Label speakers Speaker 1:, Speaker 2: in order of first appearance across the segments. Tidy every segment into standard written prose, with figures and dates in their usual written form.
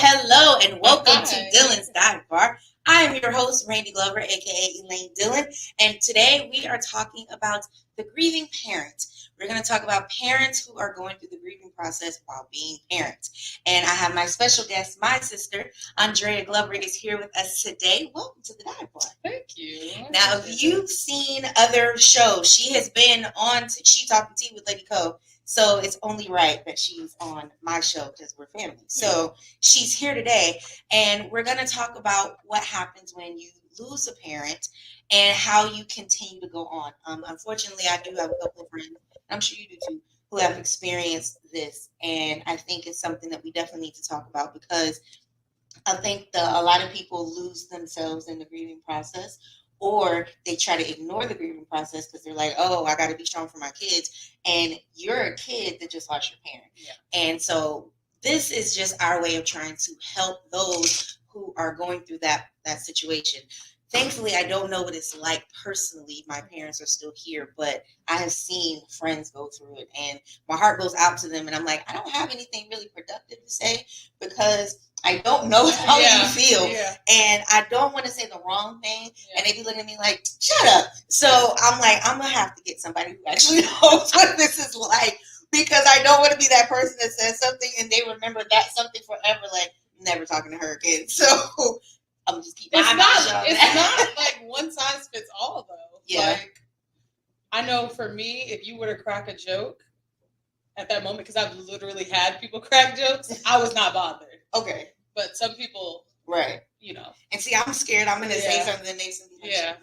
Speaker 1: Hello, and welcome to
Speaker 2: Hi.
Speaker 1: Dilyn's Dive Bar. I am your host, Randy Glover, aka Elaine Dilyn, and today we are talking about the grieving parent. We're going to talk about parents who are going through the grieving process while being parents. And I have my special guest, my sister, Andrea Glover, is here with us today. Welcome to the Dive Bar.
Speaker 2: Thank you.
Speaker 1: Now, if you've seen other shows, she has been on She Talking Tea with Lady Co. So it's only right that she's on my show because we're family. So she's here today, and we're going to talk about what happens when you lose a parent and how you continue to go on. Unfortunately, I do have a couple of friends, I'm sure you do too, who have experienced this, and I think it's something that we definitely need to talk about because I think a lot of people lose themselves in the grieving process, or they try to ignore the grieving process because they're like, oh, I got to be strong for my kids. And you're a kid that just lost your parent. Yeah. And so this is just our way of trying to help those who are going through that situation. Thankfully, I don't know what it's like personally. My parents are still here, but I have seen friends go through it, and my heart goes out to them. And I'm like, I don't have anything really productive to say because I don't know how you feel, and I don't want to say the wrong thing, and they be looking at me like, shut up. So I'm like, I'm going to have to get somebody who actually knows what this is like, because I don't want to be that person that says something and they remember that something forever, like, never talking to her again. So I'm just keep my mouth shut.
Speaker 2: It's not like one size fits all, though.
Speaker 1: Yeah.
Speaker 2: Like, I know for me, if you were to crack a joke at that moment, because I've literally had people crack jokes, I was not bothered.
Speaker 1: Okay.
Speaker 2: But some people,
Speaker 1: right,
Speaker 2: you know.
Speaker 1: And see, I'm scared I'm going to say something that makes them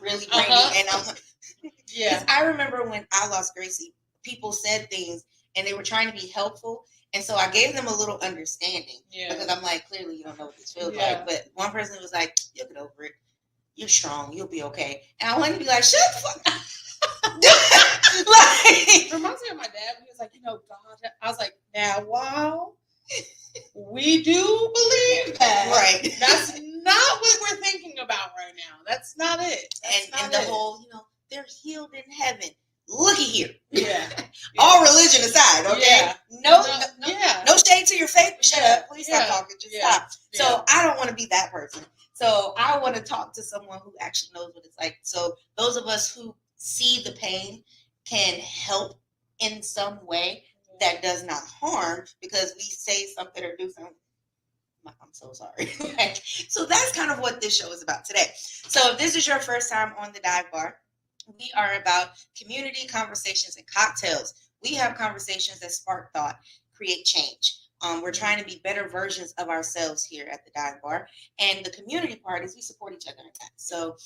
Speaker 1: really brainy. And I'm like,
Speaker 2: because
Speaker 1: I remember when I lost Gracie, people said things and they were trying to be helpful. And so I gave them a little understanding because I'm like, clearly you don't know what this feels like. But one person was like, you'll get over it. You're strong. You'll be okay. And I wanted to be like, shut the fuck up.
Speaker 2: It reminds me of my dad when he was like, God. I was like, now, wow. We do believe that.
Speaker 1: Right.
Speaker 2: That's not what we're thinking about right now. That's not it.
Speaker 1: And the whole, they're healed in heaven. Looky here.
Speaker 2: Yeah.
Speaker 1: All religion aside, okay? No shade to your faith, but shut up. Please stop talking. Just stop. So I don't want to be that person. So I want to talk to someone who actually knows what it's like. So those of us who see the pain can help in some way that does not harm because we say something or do something. I'm so sorry. So that's kind of what this show is about today. So if this is your first time on the Dive Bar, we are about community, conversations, and cocktails. We have conversations that spark thought, create change. We're trying to be better versions of ourselves here at the Dive Bar. And the community part is we support each other in that. So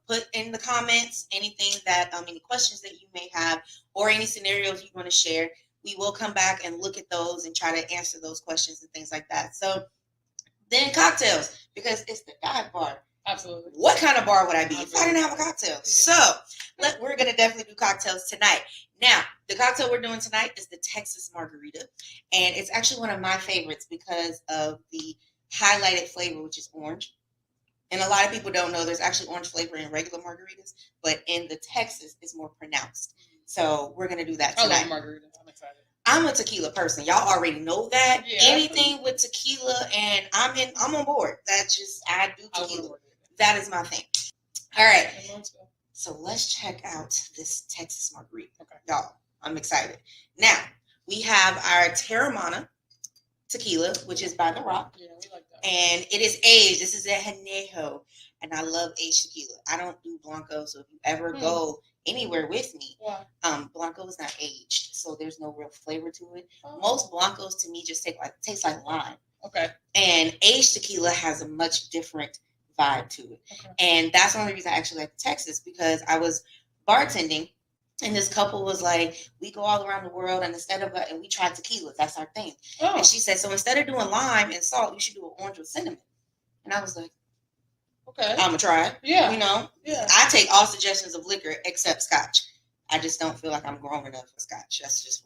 Speaker 1: put in the comments anything that, any questions that you may have or any scenarios you want to share. We will come back and look at those and try to answer those questions and things like that. So then cocktails, because it's the Dive Bar.
Speaker 2: Absolutely.
Speaker 1: What kind of bar would I be if I didn't have a cocktail? So we're going to definitely do cocktails tonight. Now, the cocktail we're doing tonight is the Texas Margarita. And it's actually one of my favorites because of the highlighted flavor, which is orange. And a lot of people don't know there's actually orange flavor in regular margaritas, but in the Texas, it's more pronounced. So we're going to do that tonight.
Speaker 2: I love margarita. I'm excited.
Speaker 1: I'm a tequila person. Y'all already know that. Yeah. Anything with tequila, and I'm on board. That's just, I do tequila. That is my thing. All right. So let's check out this Texas Margarita. Okay. Y'all, I'm excited. Now, we have our Terramana tequila, which is by The Rock.
Speaker 2: Yeah, we like that.
Speaker 1: And it is aged. This is a Añejo. And I love aged tequila. I don't do Blanco, so if you ever go anywhere with me, Blanco is not aged, so there's no real flavor to it. Most Blancos to me just taste like lime.
Speaker 2: Okay.
Speaker 1: And aged tequila has a much different vibe to it. Okay. And that's one of the reasons I actually like Texas, because I was bartending and this couple was like, we go all around the world and and we try tequila. That's our thing. Oh. And she said, so instead of doing lime and salt, you should do an orange with cinnamon. And I was like, okay, I'm gonna try it. Yeah. Yeah. I take all suggestions of liquor except scotch. I just don't feel like I'm grown enough for scotch. That's just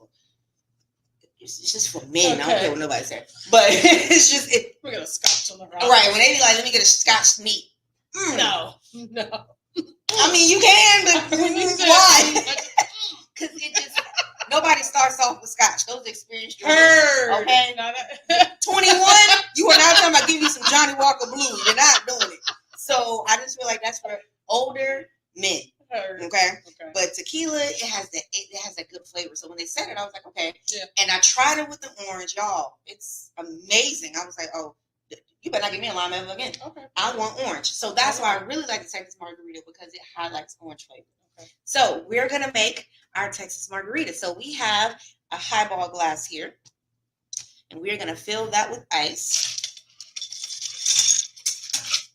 Speaker 1: it's just for men. Okay. I don't care what nobody said. But it's just
Speaker 2: we're gonna scotch on the rock.
Speaker 1: Right. When they be like, let me get a scotch neat.
Speaker 2: No.
Speaker 1: I mean, you can, but why? Because Nobody starts off with scotch. Those experienced drinkers.
Speaker 2: Heard.
Speaker 1: Okay. 21, you are not talking about giving you some Johnny Walker Blue. You're not doing it. So I just feel like that's for older men.
Speaker 2: Heard.
Speaker 1: Okay. But tequila, it has that good flavor. So when they said it, I was like, okay.
Speaker 2: Yeah.
Speaker 1: And I tried it with the orange, y'all. It's amazing. I was like, oh, you better not give me a lime ever again.
Speaker 2: Okay.
Speaker 1: I want orange. So that's why I really like the Texas Margarita, because it highlights orange flavor. Okay. So we're gonna make our Texas Margarita. So we have a highball glass here, and we're gonna fill that with ice.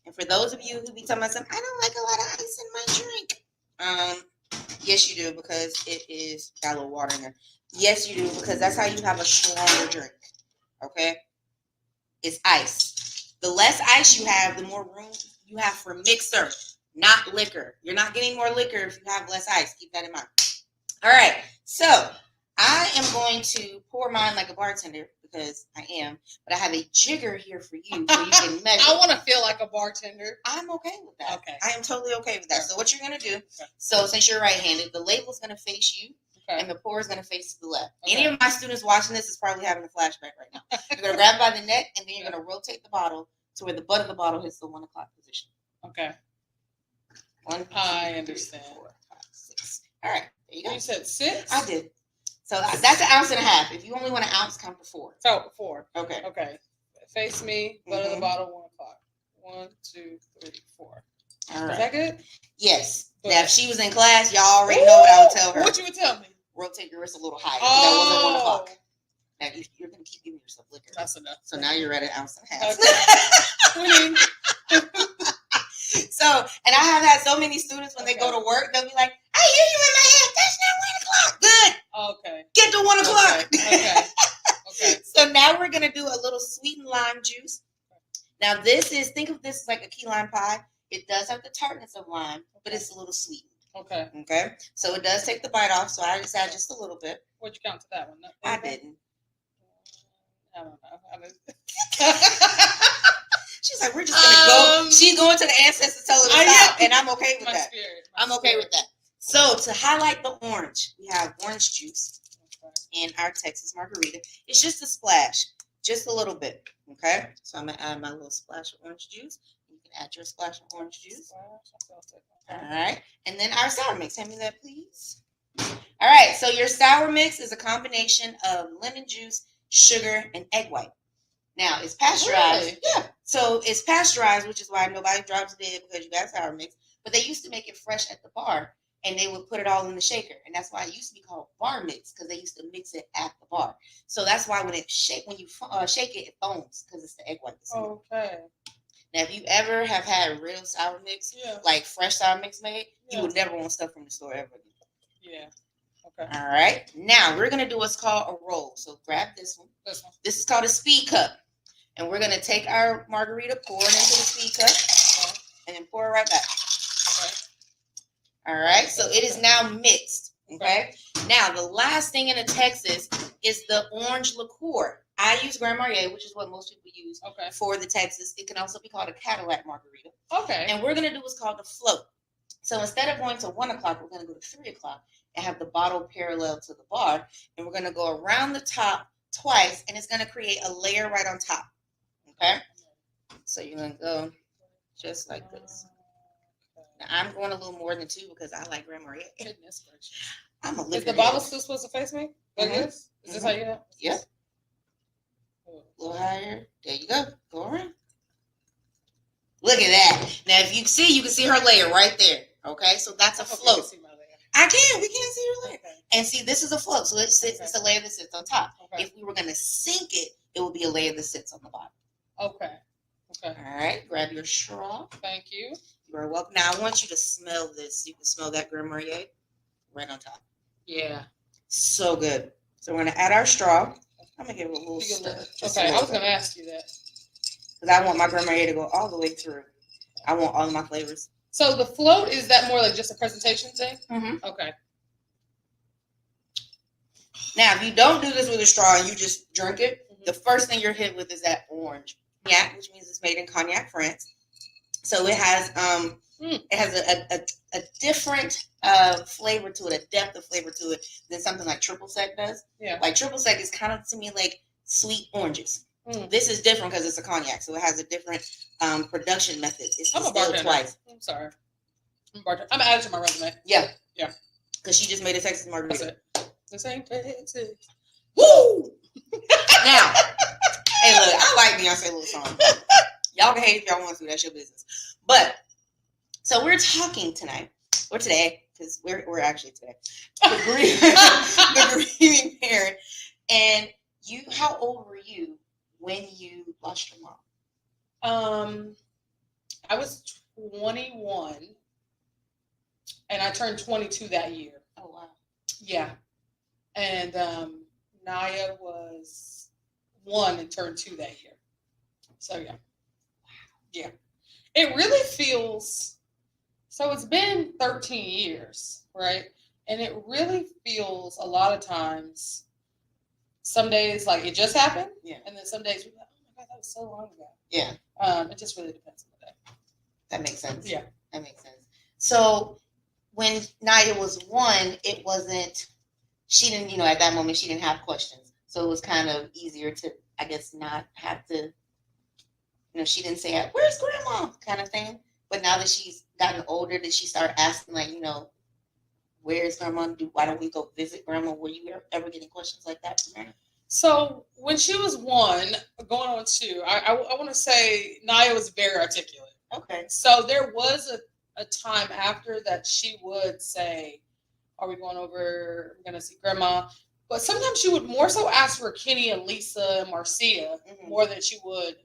Speaker 1: And for those of you who be talking about something, I don't like a lot of ice in my drink. Yes, you do, because it is got a little water in there. Yes, you do, because that's how you have a stronger drink. Okay? It's ice. The less ice you have, the more room you have for mixer, not liquor. You're not getting more liquor if you have less ice. Keep that in mind. All right. So I am going to pour mine like a bartender, because I am, but I have a jigger here for you so you can measure.
Speaker 2: I want to feel like a bartender.
Speaker 1: I'm okay with that.
Speaker 2: Okay.
Speaker 1: I am totally okay with that. So what you're going to do, so since you're right-handed, the label's going to face you, and the pour is going to face to the left. Okay. Any of my students watching this is probably having a flashback right now. You're going to grab by the neck, and then you're going to rotate the bottle to where the butt of the bottle hits the 1 o'clock position.
Speaker 2: Okay.
Speaker 1: 1, 2,
Speaker 2: I understand.
Speaker 1: 3, 4, 5, 6. All right. There you go.
Speaker 2: You said 6?
Speaker 1: I did. So that's an ounce and a half. If you only want an ounce, count to 4.
Speaker 2: So 4.
Speaker 1: Okay.
Speaker 2: Okay. Face me, butt of the bottle, 1 o'clock. 1, 2, 3, 4. All right. Is that good?
Speaker 1: Yes.
Speaker 2: But,
Speaker 1: now, if she was in class, y'all already know what I would tell her.
Speaker 2: What you would tell me?
Speaker 1: Rotate your wrist a little higher. That wasn't 1 o'clock. Now you're going to keep giving yourself liquor.
Speaker 2: That's enough.
Speaker 1: So now you're at an ounce and a half. Okay. So, and I have had so many students when they go to work, they'll be like, I hear you in my head. That's not 1 o'clock. Good.
Speaker 2: Okay.
Speaker 1: Get to 1 o'clock.
Speaker 2: Okay. Okay.
Speaker 1: So now we're going to do a little sweetened lime juice. Now think of this like a key lime pie. It does have the tartness of lime, but it's a little sweetened. Okay. Okay. So it does take the bite off. So I just add just a little bit.
Speaker 2: What'd you count to that one?
Speaker 1: I didn't.
Speaker 2: I don't know.
Speaker 1: She's like, we're just gonna go. She's going to the ancestors to tell her to stop, and I'm okay with that. I'm okay with that. So to highlight the orange, we have orange juice in our Texas Margarita. It's just a splash, just a little bit. Okay. So I'm gonna add my little splash of orange juice. You can add your splash of orange juice. All right. And then our sour mix. Hand me that, please. All right. So your sour mix is a combination of lemon juice, sugar, and egg white. Now, it's pasteurized. Really? Yeah. So it's pasteurized, which is why nobody drops dead, because you got sour mix. But they used to make it fresh at the bar, and they would put it all in the shaker. And that's why it used to be called bar mix, because they used to mix it at the bar. So that's why when you shake it, it foams, because it's the egg white.
Speaker 2: Okay.
Speaker 1: Now, if you ever have had real sour mix, like fresh sour mix made, you would never want stuff from the store ever again.
Speaker 2: Yeah. Okay.
Speaker 1: All right. Now, we're going to do what's called a roll. So grab this one. This is called a speed cup. And we're going to take our margarita, pour it into the speed cup, and then pour it right back. Okay. All right. So it is now mixed. Okay. Now, the last thing in a Texas is the orange liqueur. I use Grand Marnier, which is what most people use for the Texas. It can also be called a Cadillac margarita. Okay. And we're going to do what's called a float. So instead of going to 1 o'clock, we're going to go to 3 o'clock and have the bottle parallel to the bar. And we're going to go around the top twice, and it's going to create a layer right on top. Okay? So you're going to go just like this. Now, I'm going a little more than 2 because I like Grand Marnier.
Speaker 2: Goodness gracious.
Speaker 1: I'm a liquor.
Speaker 2: Is the bottle still supposed to face me? Like this? Is this how you have?
Speaker 1: Yep. A little higher. There you go. Go around. Look at that. Now, if you can see her layer right there. Okay? So that's a float. We can't see her layer. Okay. And see, this is a float. So it's a layer that sits on top. Okay. If we were going to sink it, it would be a layer that sits on the bottom.
Speaker 2: Okay. Okay.
Speaker 1: All right. Grab your straw.
Speaker 2: Thank you.
Speaker 1: You are welcome. Now, I want you to smell this. You can smell that Grand Marnier right on top.
Speaker 2: Yeah.
Speaker 1: So good. So we're going to add our straw. I'm going to give it a little stir.
Speaker 2: Okay. I was going to ask you that.
Speaker 1: Because I want my Grand Marnier to go all the way through. I want all of my flavors.
Speaker 2: So the float, is that more like just a presentation thing?
Speaker 1: Mm-hmm.
Speaker 2: Okay.
Speaker 1: Now, if you don't do this with a straw and you just drink it, the first thing you're hit with is that orange cognac, which means it's made in Cognac, France. So it has It has a different flavor to it, a depth of flavor to it than something like triple sec does.
Speaker 2: Yeah.
Speaker 1: Like triple sec is kind of to me like sweet oranges. This is different because it's a cognac, so it has a different production method. It's distilled twice.
Speaker 2: I'm sorry. I'm a bartender. I'm gonna add it to my resume.
Speaker 1: Yeah.
Speaker 2: Yeah.
Speaker 1: Because she just made a Texas Margarita.
Speaker 2: This ain't Texas.
Speaker 1: Woo! Now, hey, look, I like Beyonce little song. Y'all can hate if y'all want to. That's your business. But so we're talking tonight or today because we're actually today. The grieving parent. And you, how old were you when you lost your mom?
Speaker 2: I was 21, and I turned 22 that year.
Speaker 1: Oh wow!
Speaker 2: Yeah, and Naya was 1 and turned 2 that year. So yeah. It really feels. So it's been 13 years, right? And it really feels a lot of times. Some days like it just happened, and then some days we're like, oh my god, that was so long ago.
Speaker 1: Yeah.
Speaker 2: It just really depends on the day.
Speaker 1: That makes sense.
Speaker 2: Yeah,
Speaker 1: that makes sense. So when Naya was 1, it wasn't. She didn't, at that moment she didn't have questions, so it was kind of easier to, I guess, not have to. She didn't say, "Where's Grandma?" kind of thing. But now that she's gotten older, did she start asking, like, where's Grandma? Why don't we go visit Grandma? Were you ever getting questions like that from her?
Speaker 2: So when she was 1, going on 2, I want to say Naya was very articulate.
Speaker 1: Okay.
Speaker 2: So there was a time after that she would say, are we going over, we're going to see Grandma? But sometimes she would more so ask for Kenny and Lisa and Marcia more than she would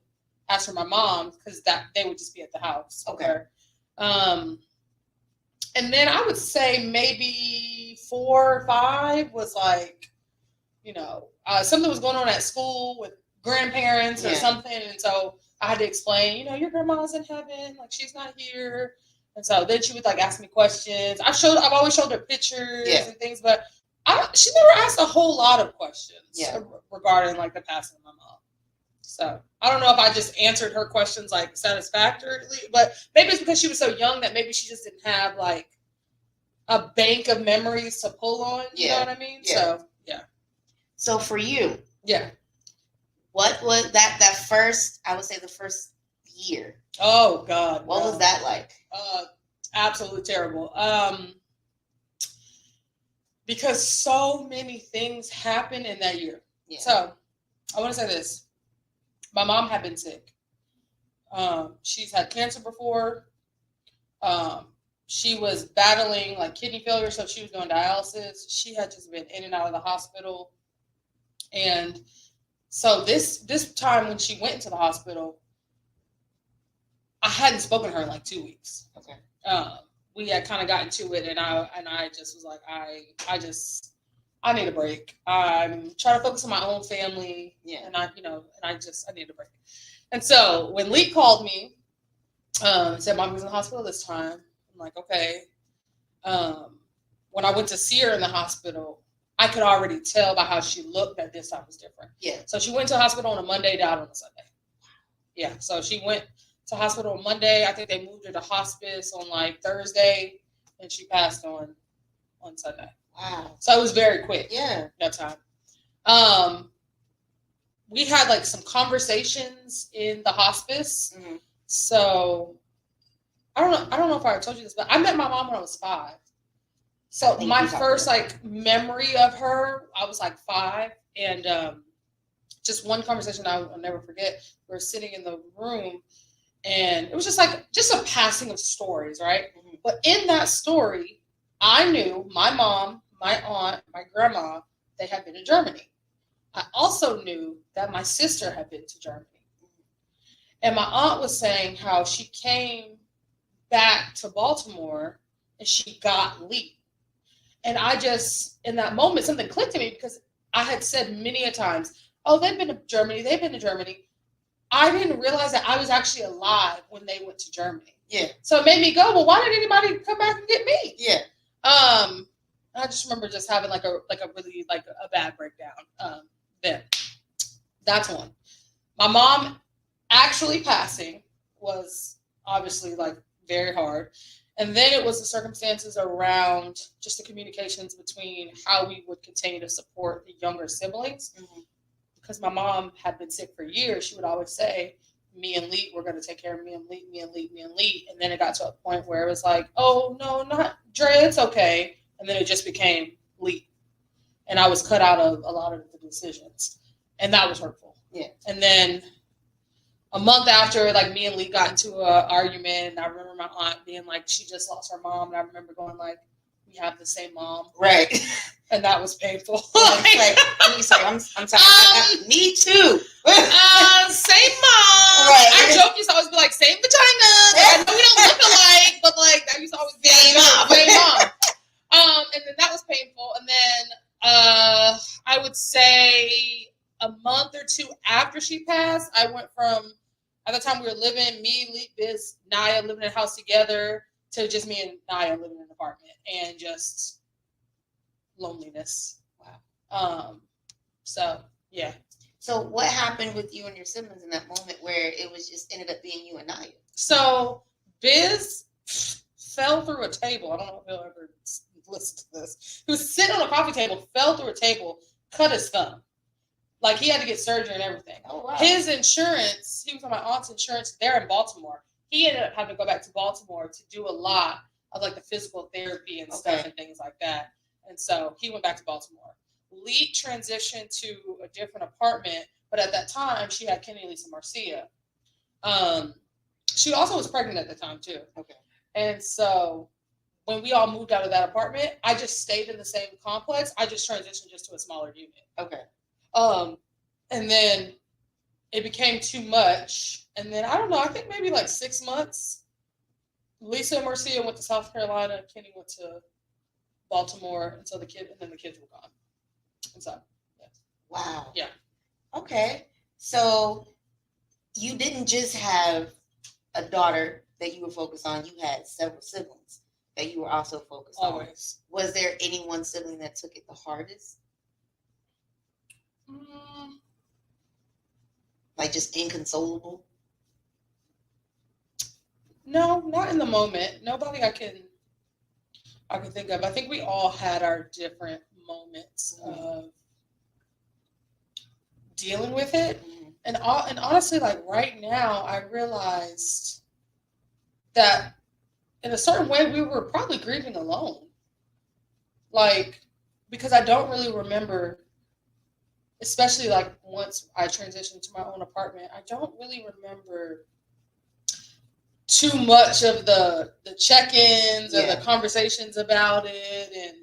Speaker 2: ask for my mom, because they would just be at the house.
Speaker 1: Okay.
Speaker 2: And then I would say maybe 4 or 5 was like, something was going on at school with grandparents or something. And so I had to explain, your grandma's in heaven, like she's not here. And so then she would like ask me questions. I've always showed her pictures and things, but she never asked a whole lot of questions regarding like the passing of my mom. So I don't know if I just answered her questions like satisfactorily, but maybe it's because she was so young that maybe she just didn't have like a bank of memories to pull on. You know what I mean?
Speaker 1: Yeah.
Speaker 2: So yeah.
Speaker 1: So for you,
Speaker 2: what
Speaker 1: was that first? I would say the first year.
Speaker 2: Oh God,
Speaker 1: what was that like?
Speaker 2: Absolutely terrible. Because so many things happened in that year. Yeah. So I want to say this. My mom had been sick. She's had cancer before. She was battling like kidney failure, so she was doing dialysis. She had just been in and out of the hospital. And so this time when she went into the hospital, I hadn't spoken to her in like 2 weeks. Okay. We had kind of gotten to it, and I just was like, I need a break. I'm trying to focus on my own family. Yeah. And I need a break. And so when Lee called me, said Mom was in the hospital this time. I'm like, okay. When I went to see her in the hospital, I could already tell by how she looked that this time was different. Yeah. So she went to the hospital on a Monday, died on a Sunday. Yeah. So she went to hospital on Monday. I think they moved her to hospice on like Thursday, and she passed on Sunday. Wow. So it was very quick. Yeah. That time. We had like some conversations in the hospice. Mm-hmm. So I don't know if I told you this, but I met my mom when I was 5. So my first like memory of her, I was like 5, and just one conversation I'll never forget. We were sitting in the room, and it was just a passing of stories, right? Mm-hmm. But in that story, I knew my mom, my aunt, my grandma, they had been to Germany. I also knew that my sister had been to Germany. And my aunt was saying how she came back to Baltimore and she got Lee. And I just, in that moment, something clicked to me, because I had said many a times, oh, they've been to Germany. I didn't realize that I was actually alive when they went to Germany. Yeah. So it made me go, well, why did anybody come back and get me? Yeah. I just remember just having like a really like a bad breakdown. Then that's one. My mom actually passing was obviously like very hard. And then it was the circumstances around just the communications between how we would continue to support the younger siblings.
Speaker 1: Mm-hmm.
Speaker 2: Because my mom had been sick for years, she would always say, me and Lee, we're going to take care of me and Lee, me and Lee, me and Lee. And then it got to a point where it was like, oh, no, not Dre, it's okay. And then it just became Lee. And I was cut out of a lot of the decisions. And that was hurtful.
Speaker 1: Yeah.
Speaker 2: And then a month after, like, me and Lee got into an argument, and I remember my aunt being like, she just lost her mom. And I remember going like, we have the same mom.
Speaker 1: Right.
Speaker 2: And that was painful.
Speaker 1: I'm sorry. Me too.
Speaker 2: Same mom.
Speaker 1: Right.
Speaker 2: Our joke used to always be like, same vagina. I know we don't look alike, but like that used to always be
Speaker 1: same mom.
Speaker 2: Same mom. And then that was painful. And then I would say a month or two after she passed, I went from, at the time we were living, me, Lee, Biz, Naya living in a house together, to just me and Naya living in an apartment, and just loneliness.
Speaker 1: Wow.
Speaker 2: So yeah.
Speaker 1: So what happened with you and your siblings in that moment where it was just ended up being you and Naya?
Speaker 2: So Biz fell through a table. I don't know if he'll ever listen to this. He was sitting on a coffee table, fell through a table, cut his thumb. Like, he had to get surgery and everything.
Speaker 1: Oh, wow.
Speaker 2: His insurance, he was on my aunt's insurance there in Baltimore. He ended up having to go back to Baltimore to do a lot of like the physical therapy and stuff and things like that. And so he went back to Baltimore. Lee transitioned to a different apartment, but at that time she had Kenny, Lisa, Marcia. She also was pregnant at the time too.
Speaker 1: Okay.
Speaker 2: And so when we all moved out of that apartment, I just stayed in the same complex. I just transitioned just to a smaller unit.
Speaker 1: Okay.
Speaker 2: And then it became too much. And then, I don't know, I think maybe like 6 months, Lisa and Marcia went to South Carolina. Kenny went to Baltimore. And so the kids were gone. And so, yeah.
Speaker 1: Wow.
Speaker 2: Yeah.
Speaker 1: Okay. So you didn't just have a daughter that you were focused on. You had several siblings that you were also focused on.
Speaker 2: Always.
Speaker 1: Was there any one sibling that took it the hardest? Like just inconsolable?
Speaker 2: No, not in the moment. Nobody I can think of. I think we all had our different moments of dealing with it.
Speaker 1: Mm-hmm.
Speaker 2: And honestly, like right now, I realized that in a certain way we were probably grieving alone. Like, because I don't really remember, especially like once I transitioned to my own apartment, I don't really remember too much of the check-ins or the conversations about it. And,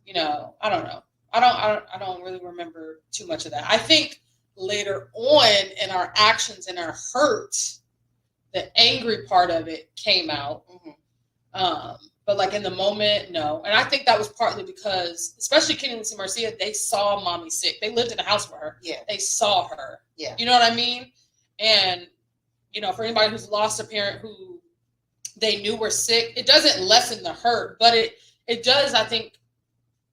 Speaker 2: you know, I don't know. I don't really remember too much of that. I think later on in our actions and our hurt, the angry part of it came out. Mm-hmm. But like in the moment, no. And I think that was partly because, especially Kenny and Marcia, they saw mommy sick. They lived in the house with her. Yeah. They saw her. Yeah. You know what I mean? And, you know, for anybody who's lost a parent who they knew were sick, it doesn't lessen the hurt, but it does, I think,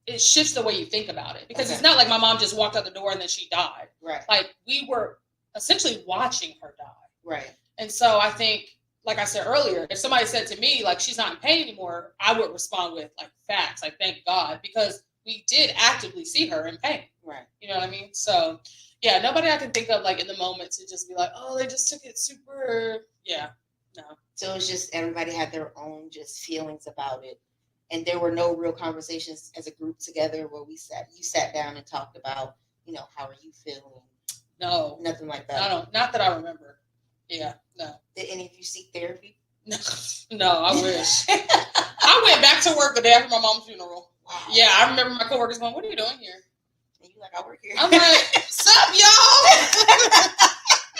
Speaker 2: it shifts the way you think about it. Because it's not like my mom just walked out the door and then she died. Right. Like, we were essentially watching her die. Right. And so I think, like I said earlier, if somebody said to me, like, she's not in pain anymore, I would respond with, like, facts, like, thank God, because we did actively see her in pain. Right. You know what I mean? So, yeah, nobody I can think of, like, in the moment to just be like, oh, they just took it super, no.
Speaker 1: So it's just everybody had their own just feelings about it. And there were no real conversations as a group together where you sat down and talked about, you know, how are you feeling?
Speaker 2: No.
Speaker 1: Nothing like that.
Speaker 2: Not that I remember. Yeah, no.
Speaker 1: Did any of you seek therapy?
Speaker 2: No, I wish. I went back to work the day after my mom's funeral. Wow. Yeah, I remember my coworkers going, what are you doing here?
Speaker 1: And you like, I work here.
Speaker 2: I'm like, sup, y'all?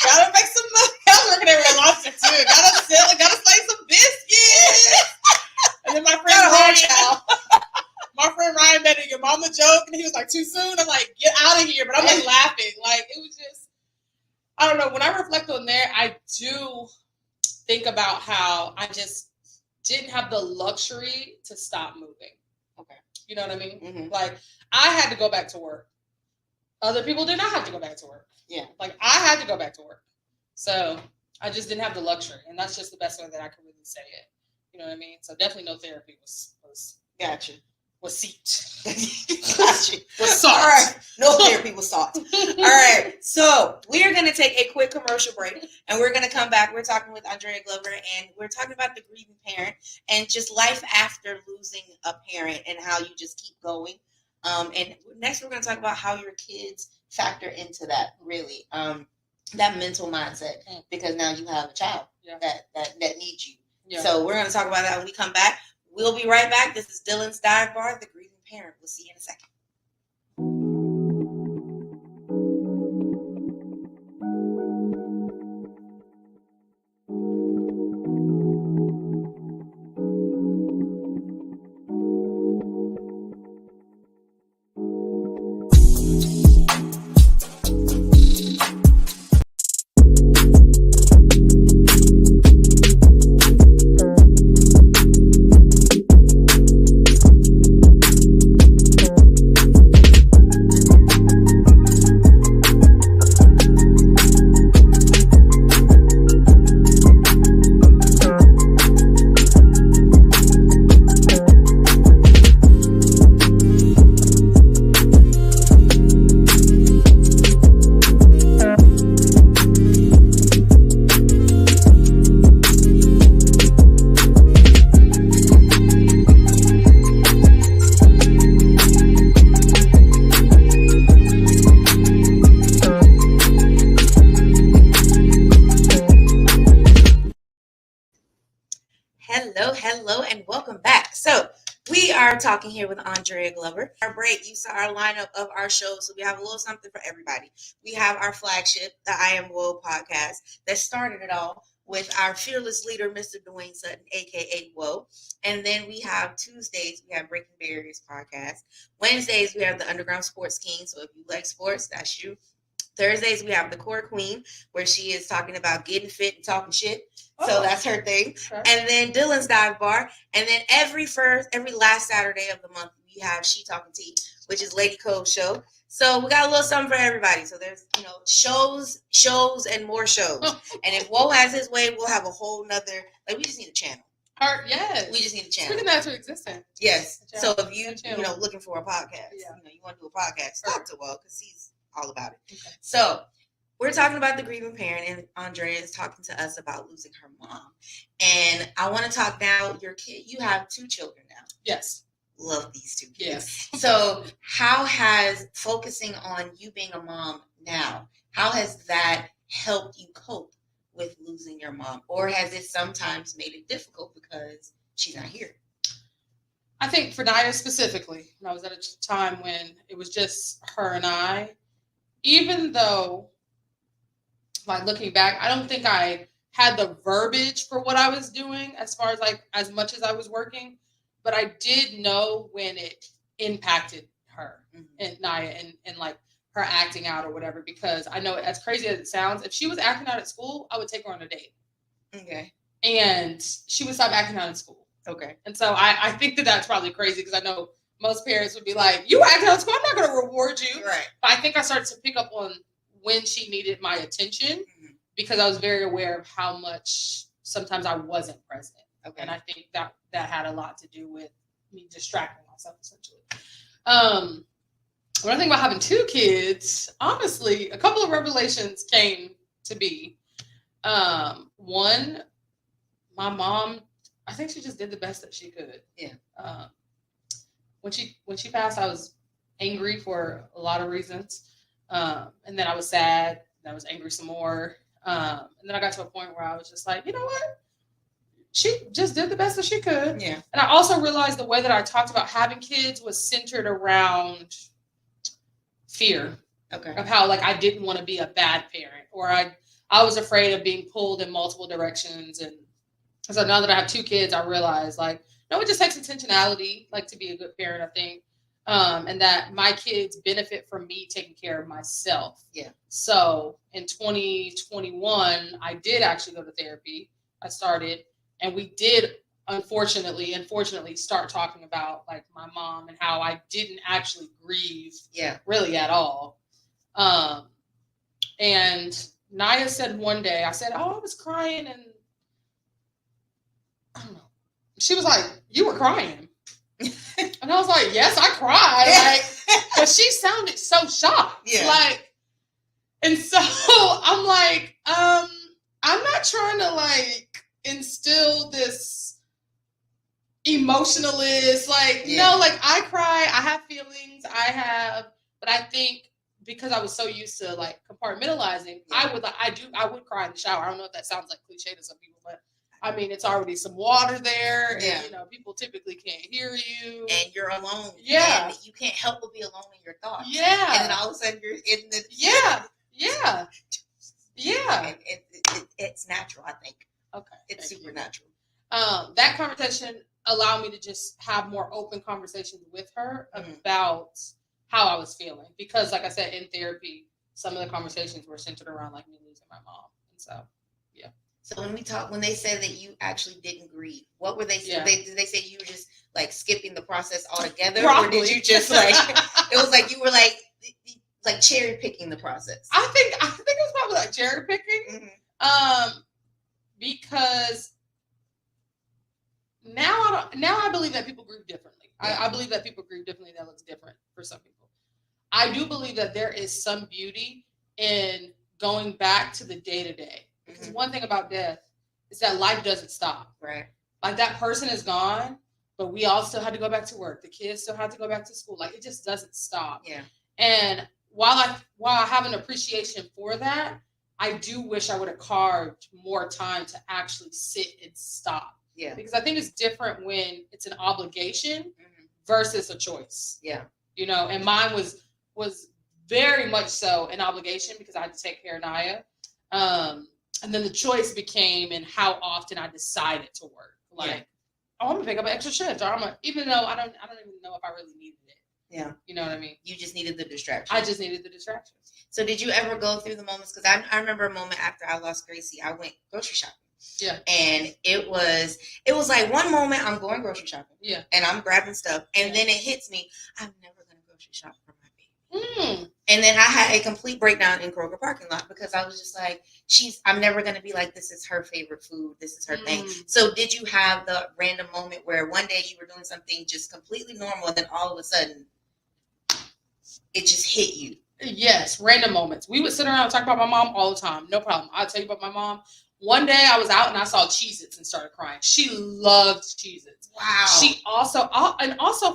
Speaker 2: Gotta make some money. I was working there at Lobster too. Gotta slay some biscuits. And then my friend Ryan made your mama joke, and he was like, too soon? I'm like, get out of here. But I'm like laughing. Like, it was just, I don't know. When I reflect on there, I do think about how I just didn't have the luxury to stop moving. Okay. You know what I mean? Mm-hmm. Like, I had to go back to work. Other people did not have to go back to work. Yeah. Like, I had to go back to work. So I just didn't have the luxury. And that's just the best way that I could really say it. You know what I mean? So definitely no therapy was
Speaker 1: Gotcha.
Speaker 2: Was seat.
Speaker 1: Gotcha.
Speaker 2: Was salt.
Speaker 1: All right. No therapy was salt. All right. So we're going to take a quick commercial break and we're going to come back. We're talking with Andrea Glover and we're talking about the grieving parent and just life after losing a parent and how you just keep going. And next we're going to talk about how your kids factor into that, really, that mental mindset, because now you have a child that needs you. Yeah. So we're going to talk about that when we come back. We'll be right back. This is Dilyn's Dive Bar, the grieving parent. We'll see you in a second. Hello, and welcome back. So we are talking here with Andrea Glover. Our break, you saw our lineup of our shows, so we have a little something for everybody. We have our flagship, the I Am Woe podcast, that started it all with our fearless leader, Mr. Dwayne Sutton, aka Woe. And then we have Tuesdays, we have Breaking Barriers podcast. Wednesdays, we have the Underground Sports King. So if you like sports, that's you. Thursdays, we have the Core Queen, where she is talking about getting fit and talking shit. So that's her thing. Okay. And then Dilyn's Dive Bar. And then every last Saturday of the month, we have She Talking Tea, which is Lady Cole's show. So we got a little something for everybody. So there's, shows, and more shows. And if Woe has his way, we'll have a whole nother, we just need a channel.
Speaker 2: Yes.
Speaker 1: We just need a channel.
Speaker 2: Speaking of existence.
Speaker 1: Yes. So if you, looking for a podcast, you want to do a podcast, talk to Woe, because he's all about it. Okay. So we're talking about the grieving parent, and Andrea is talking to us about losing her mom. And I want to talk now, your kid, you have 2 children now.
Speaker 2: Yes.
Speaker 1: Love these 2 kids.
Speaker 2: Yes.
Speaker 1: So how has focusing on you being a mom now, how has that helped you cope with losing your mom? Or has it sometimes made it difficult because she's not here?
Speaker 2: I think for Naya specifically, I was at a time when it was just her and I, even though, looking back, I don't think I had the verbiage for what I was doing as far as as much as I was working, but I did know when it impacted her and Naya and her acting out or whatever, because I know, as crazy as it sounds, if she was acting out at school, I would take her on a date.
Speaker 1: Okay.
Speaker 2: And she would stop acting out at school.
Speaker 1: Okay.
Speaker 2: And so I think that's probably crazy, because I know most parents would be like, you acting out at school, I'm not going to reward you.
Speaker 1: Right.
Speaker 2: But I think I started to pick up on when she needed my attention, because I was very aware of how much sometimes I wasn't present. Okay. And I think that had a lot to do with me distracting myself, essentially. When I think about having 2 kids, honestly, a couple of revelations came to be. One, my mom, I think she just did the best that she could.
Speaker 1: Yeah.
Speaker 2: When she passed, I was angry for a lot of reasons. And then I was sad, and I was angry some more. And then I got to a point where I was just like, you know what? She just did the best that she could.
Speaker 1: Yeah. And
Speaker 2: I also realized the way that I talked about having kids was centered around fear.
Speaker 1: Okay.
Speaker 2: Of how I didn't want to be a bad parent, or I was afraid of being pulled in multiple directions. And so now that I have 2 kids, I realize it just takes intentionality, to be a good parent, I think. And that my kids benefit from me taking care of myself.
Speaker 1: Yeah.
Speaker 2: So in 2021, I did actually go to therapy. I started, and we did, unfortunately, start talking about my mom and how I didn't actually grieve really at all. And Naya said one day, I said, I was crying, and I don't know. she was like, "You were crying," and I was like, "Yes, I cried." Like, but she sounded so shocked.
Speaker 1: Yeah.
Speaker 2: Like, and so I'm like, I'm not trying to like instill this emotionalist. Like, no, like I cry, I have feelings, but I think because I was so used to like compartmentalizing, I would cry in the shower. I don't know if that sounds like cliche to some people, but I mean, it's already some water there, and you know, people typically can't hear you,
Speaker 1: and you're alone.
Speaker 2: Yeah,
Speaker 1: and you can't help but be alone in your thoughts.
Speaker 2: Yeah,
Speaker 1: and then all of a sudden you're in the
Speaker 2: yeah. And
Speaker 1: it's natural. I think.
Speaker 2: Okay,
Speaker 1: it's super natural.
Speaker 2: That conversation allowed me to just have more open conversations with her about how I was feeling, because, like I said, in therapy, some of the conversations were centered around like me losing my mom, and so.
Speaker 1: So when they said that you actually didn't grieve, what were they saying? Did they say you were just like skipping the process altogether?
Speaker 2: Probably.
Speaker 1: Or did you just like, it was like you were like cherry picking the process?
Speaker 2: I think it was probably like cherry picking. Because now I believe that people grieve differently. I believe that people grieve differently. That looks different for some people. I do believe that there is some beauty in going back to the day-to-day. Because one thing about death is that life doesn't stop. Right. Like, that person is gone, but we all still had to go back to work. The kids still had to go back to school. Like, it just doesn't stop. Yeah. And while I have an appreciation for that, I do wish I would have carved more time to actually sit and stop. Yeah. Because I think it's different when it's an obligation versus a choice. Yeah. You know, and mine was very much so an obligation because I had to take care of Naya. And then the choice became in how often I decided to work. Like, I'm gonna pick up an extra shift, or even though I don't even know if I really needed it. Yeah. You know what I mean? You just needed the distraction. I just needed the distraction. So did you ever go through the moments? Because I remember a moment after I lost Gracie, I went grocery shopping. Yeah. And it was like one moment I'm going grocery shopping. Yeah. And I'm grabbing stuff. And then it hits me, I'm never gonna grocery shop for my baby. And then I had a complete breakdown in Kroger parking lot because I was just like, I'm never gonna be like, this is her favorite food, this is her thing. So did you have the random moment where one day you were doing something just completely normal and then all of a sudden it just hit you? Yes, random moments. We would sit around and talk about my mom all the time. No problem. I'll tell you about my mom. One day I was out and I saw Cheez-Its and started crying. She loved Cheez-Its. Wow. She also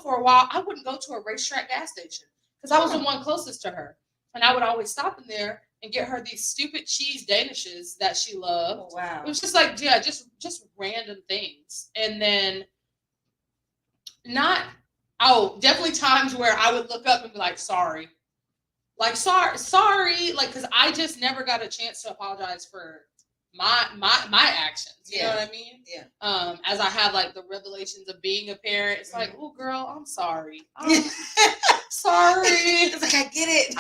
Speaker 2: for a while, I wouldn't go to a racetrack gas station because I was the one closest to her. And I would always stop in there and get her these stupid cheese danishes that she loved. Oh, wow. It was just like, just random things. And then definitely times where I would look up and be like, sorry. Like, sorry. Like, because I just never got a chance to apologize for my actions. You know what I mean? Yeah. As I have like the revelations of being a parent, it's like, oh girl, I'm sorry. Sorry. It's like, I get it.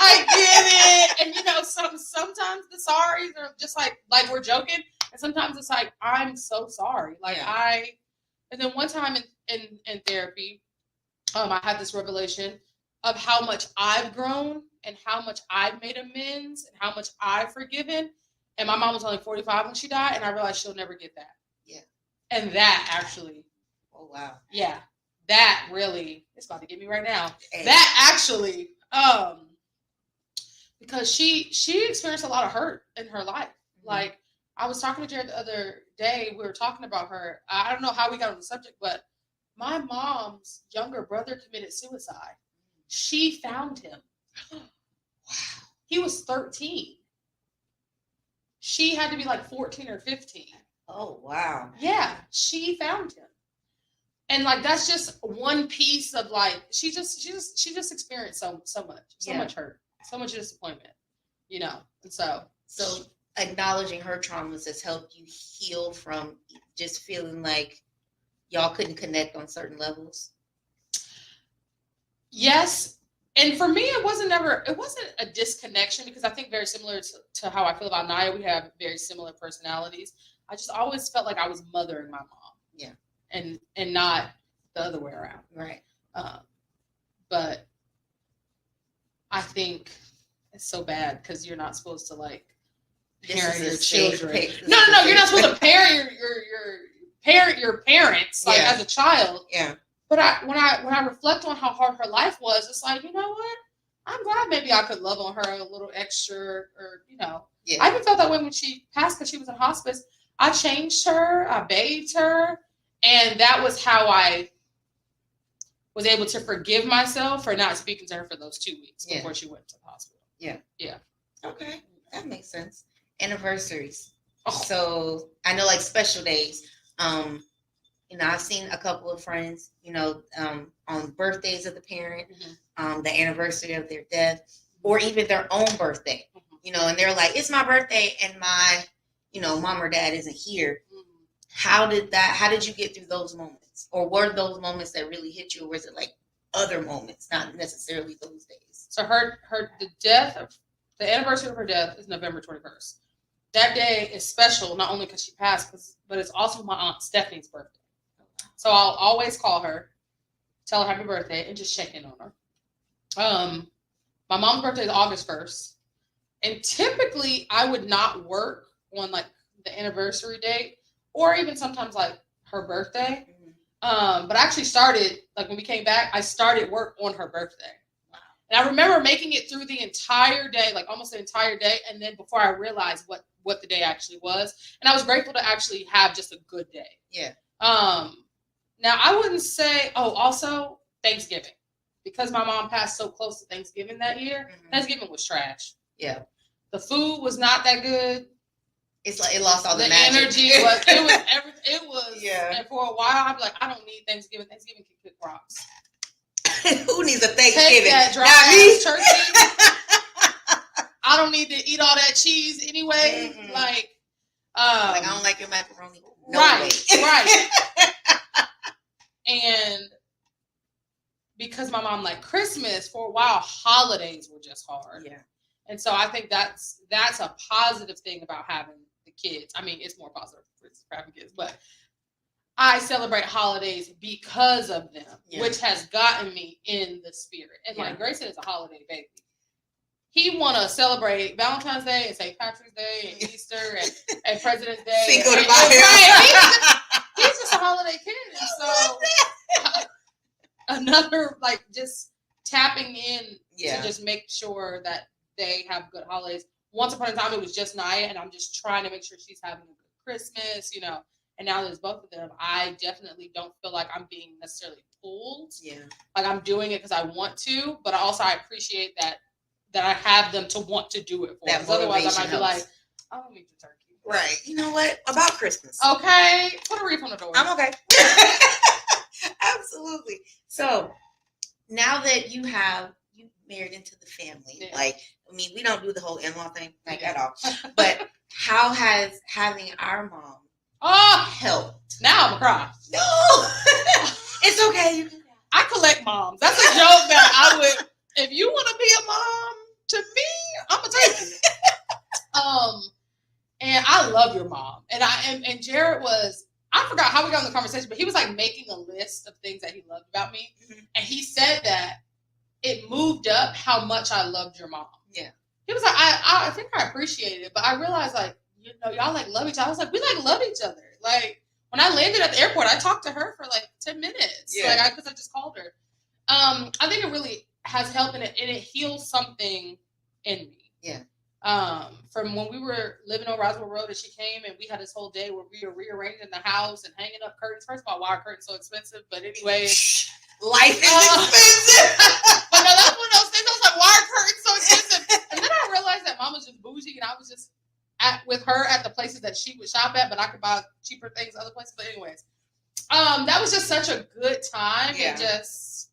Speaker 2: And you know, sometimes the sorries are just like we're joking. And sometimes it's like, I'm so sorry. Like and then one time in therapy, I had this revelation of how much I've grown and how much I've made amends and how much I've forgiven. And my mom was only 45 when she died, and I realized she'll never get that. Yeah. And that actually. Oh, wow. Yeah. That really, it's about to get me right now. Hey. That actually, because she experienced a lot of hurt in her life. Mm-hmm. Like, I was talking to Jared the other day, we were talking about her. I don't know how we got on the subject, but my mom's younger brother committed suicide. She found him. Wow. He was 13. She had to be like 14 or 15. Oh, wow. Yeah, she found him. And like, that's just one piece of like, she just experienced so much hurt, so much disappointment, you know? And so acknowledging her traumas has helped you heal from just feeling like y'all couldn't connect on certain levels. Yes. And for me, it wasn't a disconnection because I think very similar to how I feel about Naya, we have very similar personalities. I just always felt like I was mothering my mom. Yeah. And not the other way around. Right. But I think it's so bad because you're not supposed to like parent your children. No, you're not supposed to parent your parent your parents like as a child.
Speaker 1: Yeah.
Speaker 2: But when I reflect on how hard her life was, it's like, you know what? I'm glad maybe I could love on her a little extra, or you know.
Speaker 1: Yeah.
Speaker 2: I even felt that way when she passed because she was in hospice. I changed her, I bathed her, and that was how I was able to forgive myself for not speaking to her for those 2 weeks before she went to the hospital.
Speaker 1: Yeah.
Speaker 2: Yeah.
Speaker 1: Okay. That makes sense. Anniversaries.
Speaker 2: Oh.
Speaker 1: So I know like special days. You know, I've seen a couple of friends, you know, on birthdays of the parent, the anniversary of their death, or even their own birthday, you know, and they're like, it's my birthday and my, you know, mom or dad isn't here. How did you get through those moments? Or were those moments that really hit you, or was it like other moments, not necessarily those days?
Speaker 2: So the anniversary of her death is November 21st. That day is special, not only because she passed, but it's also my aunt Stephanie's birthday. So I'll always call her, tell her happy birthday, and just check in on her. My mom's birthday is August 1st. And typically I would not work on like the anniversary date or even sometimes like her birthday. But I actually started, like when we came back, I started work on her birthday. Wow. And I remember making it through the entire day, like almost the entire day. And then before I realized what the day actually was. And I was grateful to actually have just a good day.
Speaker 1: Yeah.
Speaker 2: Now I wouldn't say, also Thanksgiving. Because my mom passed so close to Thanksgiving that year, Thanksgiving was trash.
Speaker 1: Yeah.
Speaker 2: The food was not that good.
Speaker 1: It's like it lost all the
Speaker 2: magic. Energy was everything. It was.
Speaker 1: Yeah.
Speaker 2: And for a while, I'd be like, I don't need Thanksgiving. Thanksgiving can cook crops.
Speaker 1: Who needs a Thanksgiving?
Speaker 2: Take that dry turkey. I don't need to eat all that cheese anyway. Like
Speaker 1: I don't like your macaroni. No
Speaker 2: right. And because my mom liked Christmas, for a while, holidays were just hard.
Speaker 1: Yeah.
Speaker 2: And so I think that's a positive thing about having the kids. I mean, it's more positive for having kids, but I celebrate holidays because of them, which has gotten me in the spirit. And like Grayson is a holiday baby. He want to celebrate Valentine's Day and St. Patrick's Day and Easter and President's Day.
Speaker 1: Cinco de Mayo.
Speaker 2: He's just a holiday kid. And so another, like, just tapping in to just make sure that they have good holidays. Once upon a time, it was just Naya, and I'm just trying to make sure she's having a good Christmas, you know. And now there's both of them. I definitely don't feel like I'm being necessarily pulled. Yeah. Like I'm doing it because I want to, but also I appreciate that I have them to want to do it for. Because otherwise I might be like, I don't need your turkey.
Speaker 1: Right. You know what? About Christmas.
Speaker 2: Okay. Put a wreath on the door.
Speaker 1: I'm okay. Absolutely. So now that you married into the family, like, I mean, we don't do the whole in-law thing like at all. But how has having our mom helped?
Speaker 2: Now I'm gonna cry.
Speaker 1: No. It's okay. You can cry.
Speaker 2: I collect moms. That's a joke that I would, if you want to be a mom to me, I'm gonna take it. And I love your mom. And Jared was, I forgot how we got in the conversation, but he was like making a list of things that he loved about me. And he said that it moved up how much I loved your mom. Yeah. He was like, I think I appreciated it, but I realized like, you know, y'all like love each other. I was like, we like love each other. Like when I landed at the airport, I talked to her for like 10 minutes. Yeah. Like because I just called her. I think it really has helped and it heals something in me. Yeah. From when we were living on Roswell Road and she came and we had this whole day where we were rearranging the house and hanging up curtains. First of all, why are curtains so expensive? But anyway,
Speaker 1: life is expensive.
Speaker 2: But no, that's one of those things. I was like, why are curtains so expensive? And then I realized that mom was just bougie and I was just with her at the places that she would shop at, but I could buy cheaper things other places. But anyways, that was just such a good time. Yeah. And just,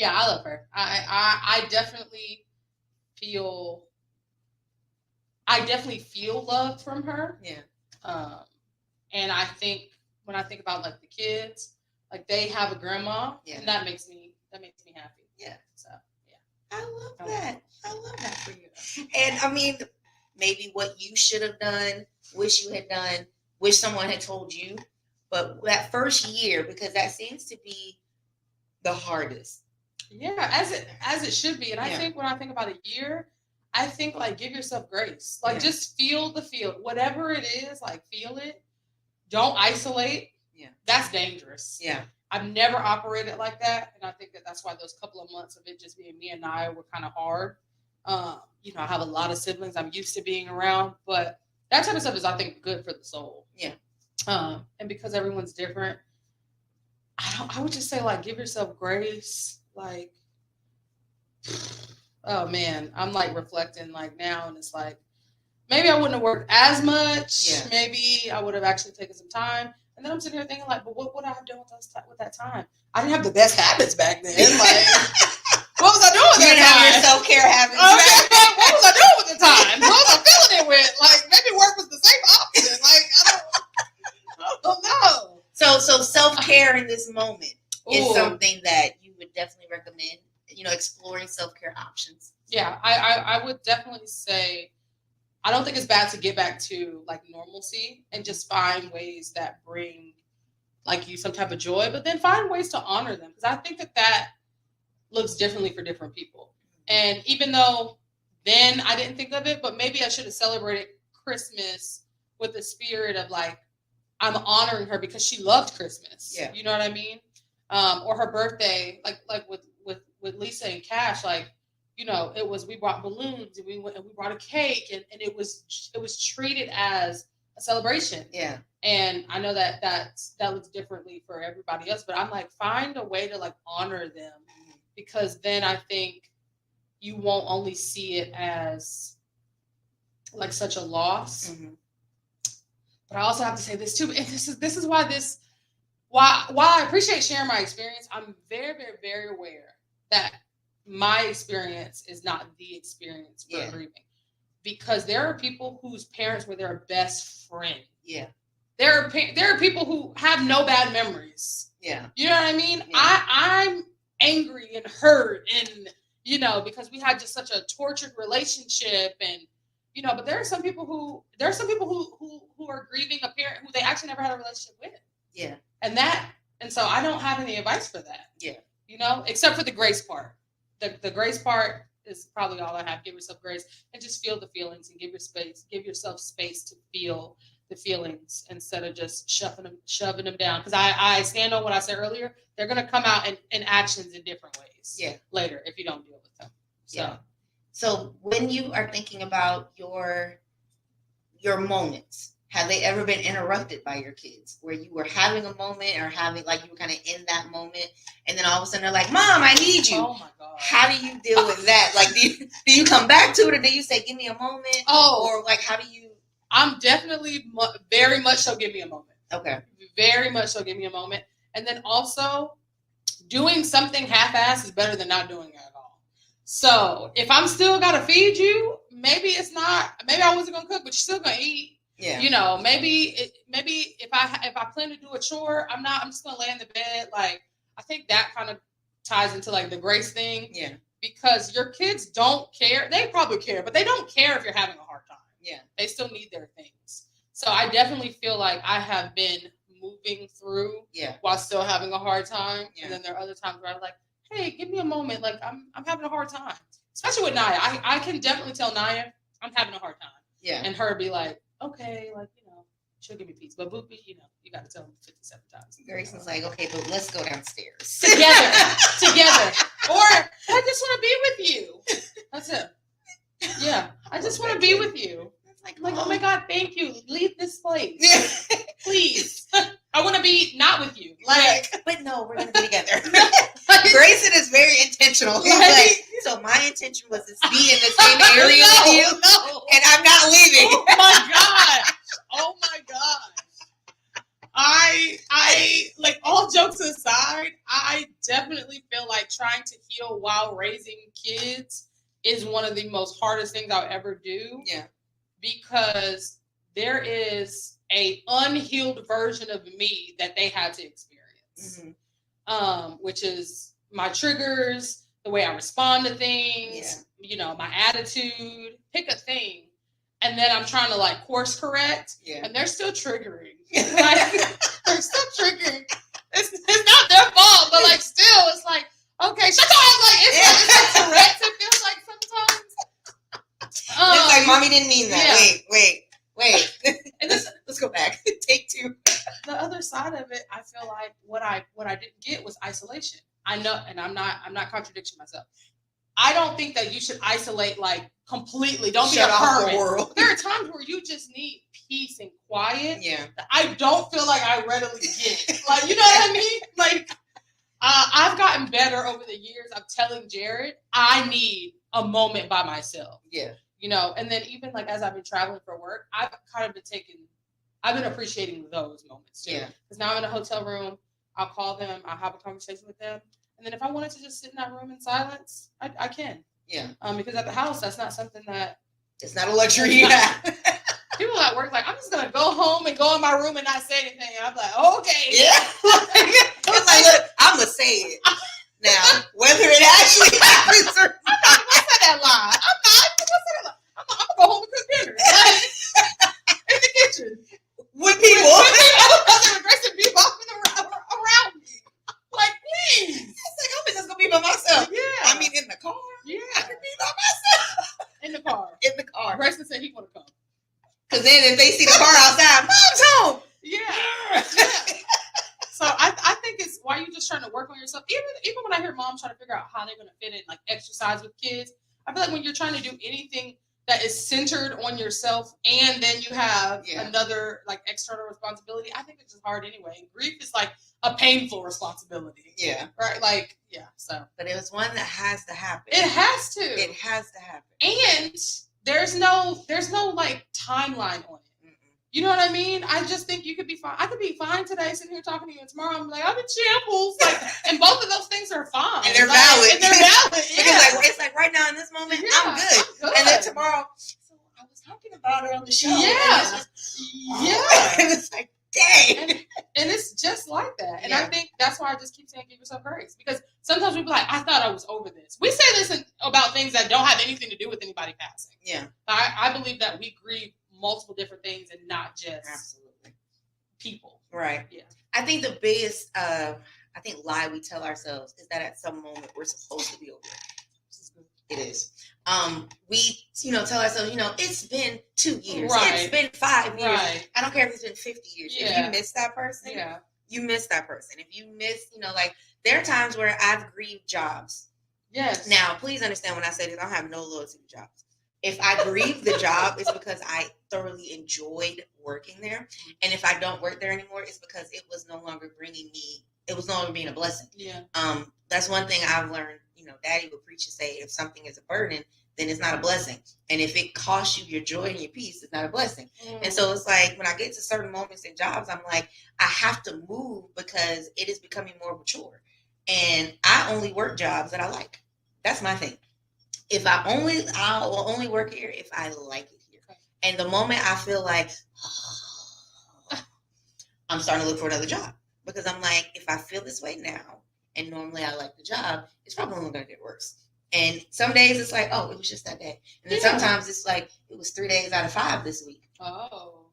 Speaker 2: I love her. I definitely feel love from her. Yeah. And I think when I think about like the kids, like they have a grandma, and that makes me happy. Yeah. So yeah. I love that for you. And I mean, maybe what you should have done, wish you had done, wish someone had told you, but that first year, because that seems to be the hardest. Yeah, as it should be. And I think when I think about a year, I think like give yourself grace. Like just feel the feel. Whatever it is, like feel it. don't isolate.
Speaker 1: Yeah.
Speaker 2: That's dangerous.
Speaker 1: Yeah.
Speaker 2: I've never operated like that, and I think that's why those couple of months of it just being me and Naya were kind of hard. I have a lot of siblings I'm used to being around, but that type of stuff is, I think, good for the soul.
Speaker 1: Yeah.
Speaker 2: And because everyone's different, I would just say, like, give yourself grace. Like, oh man, I'm like reflecting like now, and it's like maybe I wouldn't have worked as much.
Speaker 1: Yeah.
Speaker 2: Maybe I would have actually taken some time. And then I'm sitting here thinking, like, but what would I have done with that time? I didn't have the best habits back then. Like, what was I doing with that time? You didn't have your
Speaker 1: self-care habits.
Speaker 2: Okay, what was I doing with the time? What was I filling it with? Like, maybe work was the safe option. Like, I don't know.
Speaker 1: So self-care in this moment is something that you would definitely recommend, exploring self-care options.
Speaker 2: Yeah, I would definitely say, I don't think it's bad to get back to like normalcy and just find ways that bring like you some type of joy, but then find ways to honor them. Because I think that looks differently for different people. And even though then I didn't think of it, but maybe I should have celebrated Christmas with the spirit of like, I'm honoring her because she loved Christmas.
Speaker 1: Yeah.
Speaker 2: You know what I mean? Or her birthday, like with Lisa and Cash, like, we brought balloons and we brought a cake and it was treated as a celebration.
Speaker 1: Yeah.
Speaker 2: And I know that looks differently for everybody else, but I'm like, find a way to like honor them, because then I think you won't only see it as like such a loss. Mm-hmm. But I also have to say this too, and this is why I appreciate sharing my experience. I'm very, very, very aware that my experience is not the experience for grieving, because there are people whose parents were their best friend.
Speaker 1: Yeah.
Speaker 2: There are people who have no bad memories.
Speaker 1: Yeah.
Speaker 2: You know what I mean?
Speaker 1: Yeah.
Speaker 2: I'm angry and hurt and, because we had just such a tortured relationship, and, but there are some people who are grieving a parent who they actually never had a relationship with.
Speaker 1: Yeah.
Speaker 2: And so I don't have any advice for that.
Speaker 1: Yeah.
Speaker 2: Except for the grace part. The grace part is probably all I have. Give yourself grace and just feel the feelings and give yourself space to feel the feelings instead of just shoving them down. Because I stand on what I said earlier. They're going to come out in actions in different ways later if you don't deal with them.
Speaker 1: So when you are thinking about your moments, have they ever been interrupted by your kids where you were having a moment or having like you were kind of in that moment and then all of a sudden they're like, Mom, I need you.
Speaker 2: Oh my God.
Speaker 1: How do you deal with that? Like, do you come back to it, or do you say, give me a moment? Or like, how do you?
Speaker 2: I'm definitely very much so give me a moment.
Speaker 1: Okay.
Speaker 2: Very much so give me a moment. And then also doing something half-assed is better than not doing it at all. So if I'm still got to feed you, maybe I wasn't going to cook, but you're still going to eat.
Speaker 1: Yeah.
Speaker 2: Maybe if I plan to do a chore, I'm just gonna lay in the bed. Like, I think that kind of ties into like the grace thing.
Speaker 1: Yeah.
Speaker 2: Because your kids don't care. They probably care, but they don't care if you're having a hard time.
Speaker 1: Yeah.
Speaker 2: They still need their things. So I definitely feel like I have been moving through while still having a hard time. Yeah. And then there are other times where I'm like, hey, give me a moment. Like I'm having a hard time. Especially with Naya. I can definitely tell Naya I'm having a hard time.
Speaker 1: Yeah.
Speaker 2: And her be like, okay, like, she'll give me peace. But Boopy, you got to tell him 57 times.
Speaker 1: Grayson's like, okay, but let's go downstairs.
Speaker 2: Together. Or, I just want to be with you. That's it. Yeah. I just want to be with you. Like, oh my God, thank you. Leave this place. Please. I want to be not with you. Like,
Speaker 1: but no, we're going to be together. Grayson is very intentional. He's like, so my intention was to be in the same area with you, and I'm not leaving.
Speaker 2: Oh my God. Oh my God. I like, all jokes aside, I definitely feel like trying to heal while raising kids is one of the most hardest things I'll ever do.
Speaker 1: Yeah.
Speaker 2: Because there is a unhealed version of me that they had to experience. Mm-hmm. Which is my triggers, the way I respond to things, my attitude, pick a thing. And then I'm trying to like course correct, and they're still triggering. Like, they're still triggering. It's not their fault, but like still, it's like, okay, shut your ass. Like it's like Tourette's. It feels like sometimes.
Speaker 1: It's like, Mommy didn't mean that.
Speaker 2: Yeah.
Speaker 1: Wait. And let's go back. Take two.
Speaker 2: side of it, I feel like what I didn't get was isolation. I know, and I'm not contradicting myself. I don't think that you should isolate like completely. Don't
Speaker 1: Shut
Speaker 2: be a
Speaker 1: off
Speaker 2: hermit.
Speaker 1: the world.
Speaker 2: There are times where you just need peace and quiet.
Speaker 1: Yeah.
Speaker 2: That I don't feel like I readily get. Like, you know what I mean? Like, I've gotten better over the years of telling Jared I need a moment by myself.
Speaker 1: Yeah.
Speaker 2: You know, and then even like as I've been traveling for work, I've been appreciating those moments too.
Speaker 1: Yeah.
Speaker 2: Because now I'm in a hotel room, I'll call them, I'll have a conversation with them. And then if I wanted to just sit in that room in silence, I can.
Speaker 1: Yeah.
Speaker 2: Because at the house, that's not something that...
Speaker 1: It's not a luxury you have.
Speaker 2: People at work like, I'm just going to go home and go in my room and not say anything. And I'm like, oh, okay.
Speaker 1: Yeah. It's like, look, I'm going to say it. Now, whether it actually happens or not.
Speaker 2: I'm not going to say that lie. I'm going to go home and cook dinner. Like, in the kitchen.
Speaker 1: With people.
Speaker 2: Other aggressive people around me. Like, please.
Speaker 1: It's like, I'm just going to be by myself.
Speaker 2: Yeah.
Speaker 1: I mean, in the car.
Speaker 2: Yeah.
Speaker 1: I can be by myself.
Speaker 2: In the car.
Speaker 1: In the car.
Speaker 2: Grayson said he want to come.
Speaker 1: Because then if they see the car outside, Mom's home.
Speaker 2: Yeah. Yeah. So I think it's why you just trying to work on yourself. Even when I hear moms trying to figure out how they're going to fit in like exercise with kids, I feel like when you're trying to do anything that is centered on yourself and then you have another like external responsibility, I think it's just hard anyway. And grief is like a painful responsibility.
Speaker 1: Yeah.
Speaker 2: Right? Like, yeah. So.
Speaker 1: But it was one that has to happen.
Speaker 2: It has to.
Speaker 1: It has to happen.
Speaker 2: And there's no like timeline on it. You know what I mean? I just think you could be fine. I could be fine today, sitting here talking to you, and tomorrow I'm like, I'm in shambles. Like, and both of those things are fine.
Speaker 1: And they're
Speaker 2: like,
Speaker 1: valid.
Speaker 2: And they're valid. Yeah.
Speaker 1: Because it's like right now in this moment, I'm good. And then tomorrow, so I was talking about it on the show.
Speaker 2: Yeah.
Speaker 1: And it's like, dang.
Speaker 2: And it's just like that. And
Speaker 1: Yeah.
Speaker 2: I think that's why I just keep saying give yourself grace. Because sometimes we be like, I thought I was over this. We say this about things that don't have anything to do with anybody passing.
Speaker 1: Yeah.
Speaker 2: I believe that we grieve multiple different things and not just
Speaker 1: Absolutely
Speaker 2: people.
Speaker 1: Right.
Speaker 2: Yeah.
Speaker 1: I think the biggest lie we tell ourselves is that at some moment we're supposed to be over it. It is. We tell ourselves, it's been 2 years.
Speaker 2: Right.
Speaker 1: It's been 5 years.
Speaker 2: Right.
Speaker 1: I don't care if it's been 50 years.
Speaker 2: Yeah.
Speaker 1: If you miss that person, you miss that person. If you miss, like there are times where I've grieved jobs.
Speaker 2: Yes.
Speaker 1: Now, please understand when I say this, I don't have no loyalty to jobs. If I grieve the job, it's because I thoroughly enjoyed working there. And if I don't work there anymore, it's because it was no longer being a blessing.
Speaker 2: Yeah.
Speaker 1: That's one thing I've learned. Daddy would preach and say, if something is a burden, then it's not a blessing. And if it costs you your joy and your peace, it's not a blessing. And so it's like when I get to certain moments in jobs, I'm like, I have to move because it is becoming more mature. And I only work jobs that I like. That's my thing. I will only work here if I like it here. Okay. And the moment I feel like I'm starting to look for another job because I'm like, if I feel this way now, and normally I like the job, it's probably only going to get worse. And some days it's like, oh, it was just that day. And then sometimes it's like, it was 3 days out of 5 this week.
Speaker 2: Oh.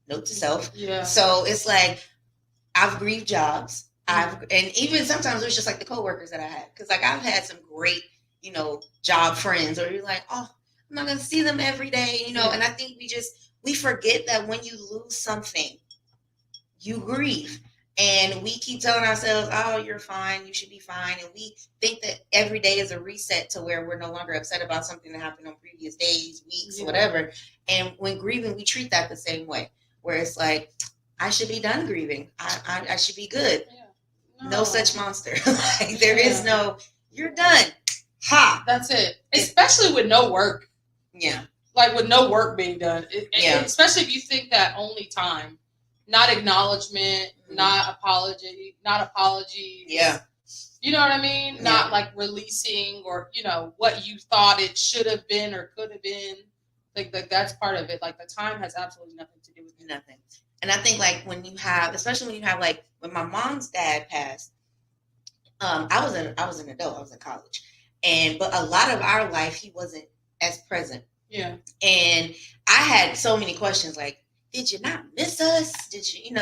Speaker 1: Note to self.
Speaker 2: Yeah.
Speaker 1: So it's like, I've grieved jobs. And even sometimes it was just like the coworkers that I had. Because like I've had some great, job friends or you're like, oh, I'm not going to see them every day, And I think we forget that when you lose something, you grieve. And we keep telling ourselves, oh, you're fine. You should be fine. And we think that every day is a reset to where we're no longer upset about something that happened on previous days, weeks, whatever. And when grieving, we treat that the same way, where it's like, I should be done grieving. I should be good. Yeah. No such monster. Like, there is no, you're done. Ha.
Speaker 2: That's it. Especially with no work.
Speaker 1: Yeah.
Speaker 2: Like with no work being done. Especially if you think that only time. Not acknowledgement, not apologies.
Speaker 1: Yeah.
Speaker 2: You know what I mean?
Speaker 1: Yeah.
Speaker 2: Not like releasing or, what you thought it should have been or could have been. Like that's part of it. Like the time has absolutely nothing to do with it.
Speaker 1: Nothing. And I think like especially when you have like when my mom's dad passed, I was an adult, I was in college. But a lot of our life he wasn't as present.
Speaker 2: Yeah.
Speaker 1: And I had so many questions like, did you not miss us? Did you,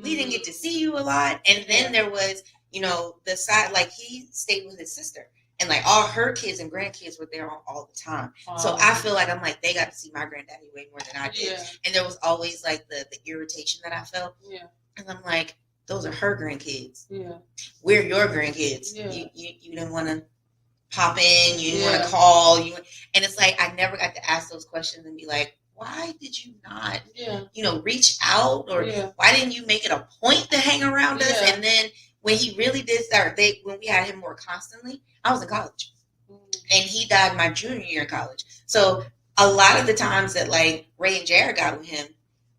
Speaker 1: we didn't get to see you a lot. And then there was, the side, like he stayed with his sister. And like all her kids and grandkids were there all the time. So I feel like I'm like, they got to see my granddaddy way more than I did.
Speaker 2: Yeah.
Speaker 1: And there was always like the irritation that I felt.
Speaker 2: Yeah.
Speaker 1: And I'm like, those are her grandkids.
Speaker 2: Yeah.
Speaker 1: We're your grandkids.
Speaker 2: Yeah.
Speaker 1: You didn't want to pop in, you didn't want
Speaker 2: Yeah.
Speaker 1: to call, and it's like I never got to ask those questions and be like, why did you not, reach out, or why didn't you make it a point to hang around us? And then when he really did start, when we had him more constantly, I was in college, and he died my junior year in college. So a lot of the times that like Ray and Jared got with him,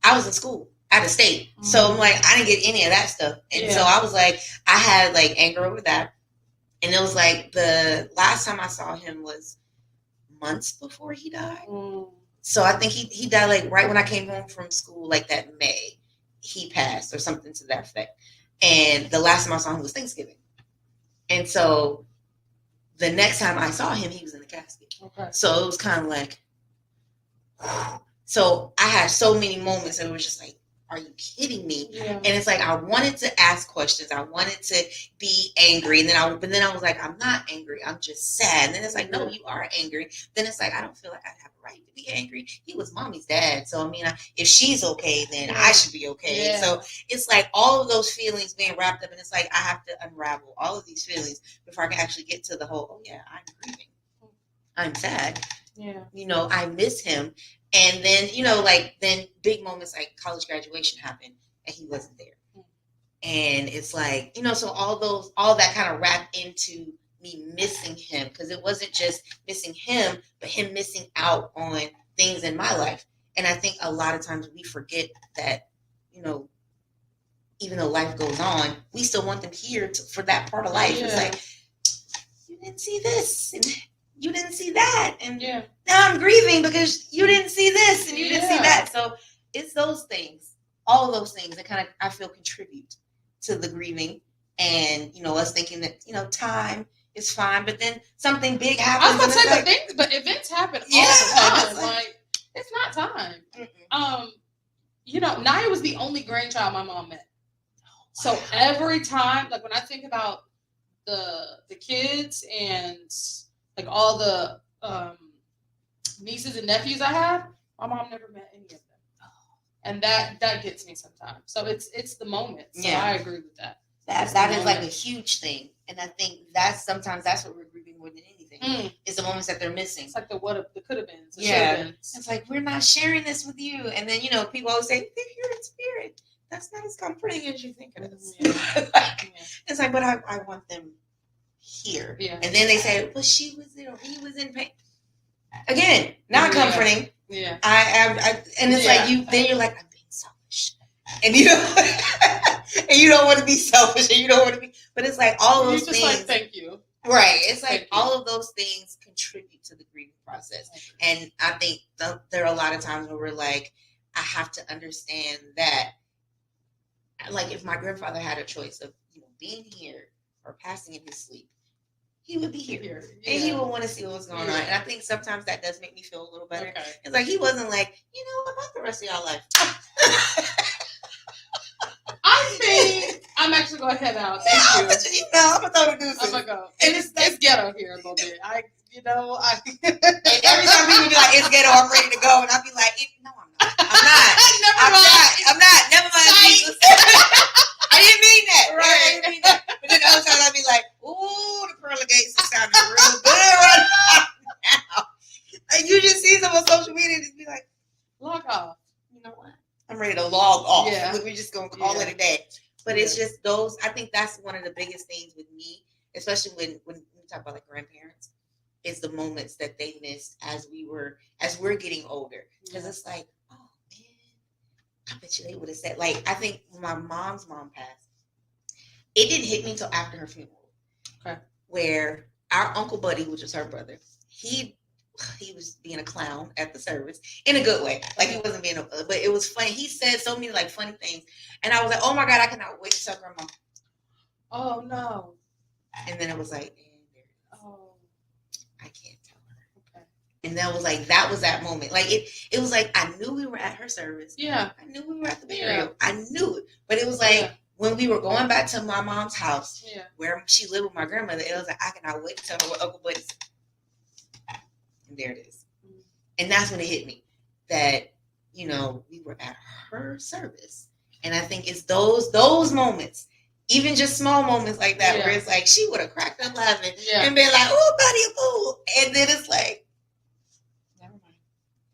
Speaker 1: I was in school out of state. So I'm like, I didn't get any of that stuff, and so I was like, I had like anger over that. And it was like the last time I saw him was months before he died. So I think he died like right when I came home from school, like that May. He passed or something to that effect. And the last time I saw him was Thanksgiving. And so the next time I saw him, he was in the casket. Okay. So it was kind of like, so I had so many moments that it was just like, are you kidding me? Yeah. And it's like I wanted to ask questions. I wanted to be angry. And then I was like, I'm not angry. I'm just sad. And then it's like, no, you are angry. Then it's like, I don't feel like I have a right to be angry. He was mommy's dad. So I mean, if she's okay, then I should be okay. Yeah. So it's like all of those feelings being wrapped up, and it's like I have to unravel all of these feelings before I can actually get to the whole, oh yeah, I'm grieving. I'm sad. Yeah. I miss him. And then, then big moments like college graduation happened and he wasn't there. And it's like, so all that kind of wrapped into me missing him, because it wasn't just missing him, but him missing out on things in my life. And I think a lot of times we forget that, even though life goes on, we still want them here for that part of life. Yeah. It's like, you didn't see this, and you didn't see that, and now I'm grieving because you didn't see this and you didn't see that. So it's those things, all of those things that kind of I feel contribute to the grieving, and us thinking that time is fine, but then something big happens.
Speaker 2: I was gonna say but events happen all the time. Like it's not time. Naya was the only grandchild my mom met. So every time, like when I think about the kids and like all the nieces and nephews I have, my mom never met any of them, and that gets me sometimes. So it's the moment. So I agree with that. That
Speaker 1: is like a huge thing, and I think that's what we're grieving more than anything. Is the moments that they're missing.
Speaker 2: It's like the could have been.
Speaker 1: It's like we're not sharing this with you, and then people always say they're here in spirit. That's not as comforting as you think it is. It's like, but I want them here. Yeah. And then they say, well, she was there, he was in pain. Again, not comforting. Yeah. And it's like you're like, I'm being selfish. And and you don't want to be selfish, and you don't want to be, but it's like all of those things. Like,
Speaker 2: thank you.
Speaker 1: Right. It's like all of those things contribute to the grieving process. And I think there are a lot of times where we're like, I have to understand that, like, if my grandfather had a choice of being here or passing in his sleep, he would be here. And he would want to see what was going on. And I think sometimes that does make me feel a little better. Okay. It's like he wasn't like, about the rest of y'all life.
Speaker 2: I think I'm actually going to head out. Thank you.
Speaker 1: I'm going to throw the deuces.
Speaker 2: I'm going to go. And it's ghetto here a little bit.
Speaker 1: And every time people be like, it's ghetto, I'm ready to go. And I'll be like, no, I'm not. I'm not. Never mind, Jesus. I didn't mean that. Right. I didn't mean that. But then other times I'll be like, ooh, the pearly gates are sounding real good right now. Like, you just see them on social media and just be like,
Speaker 2: log off.
Speaker 1: You know what? I'm ready to log off. Yeah. We're just going to call it a day. But it's just those, I think that's one of the biggest things with me, especially when we talk about like grandparents, is the moments that they missed as we're getting older. Because it's like, oh man, I bet you they would have said, like, I think when my mom's mom passed, it didn't hit me until after her funeral. Okay. Where our Uncle Buddy, which was her brother, he was being a clown at the service in a good way. Like he wasn't being but it was funny. He said so many like funny things. And I was like, oh my God, I cannot wait to tell grandma.
Speaker 2: Oh no.
Speaker 1: And then it was like, I can't tell her. Okay. And that was that moment. Like it was like I knew we were at her service. Yeah. I knew we were at the burial. I knew it. But it was like when we were going back to my mom's house,
Speaker 2: Yeah.
Speaker 1: where she lived with my grandmother, it was like, I cannot wait to tell her what Uncle Buddy said. And there it is. Mm-hmm. And that's when it hit me that, you know, we were at her service. And I think it's those moments, even just small moments like that, where it's like, she would have cracked up laughing and been like, oh, buddy, a fool. And then it's like, never mind.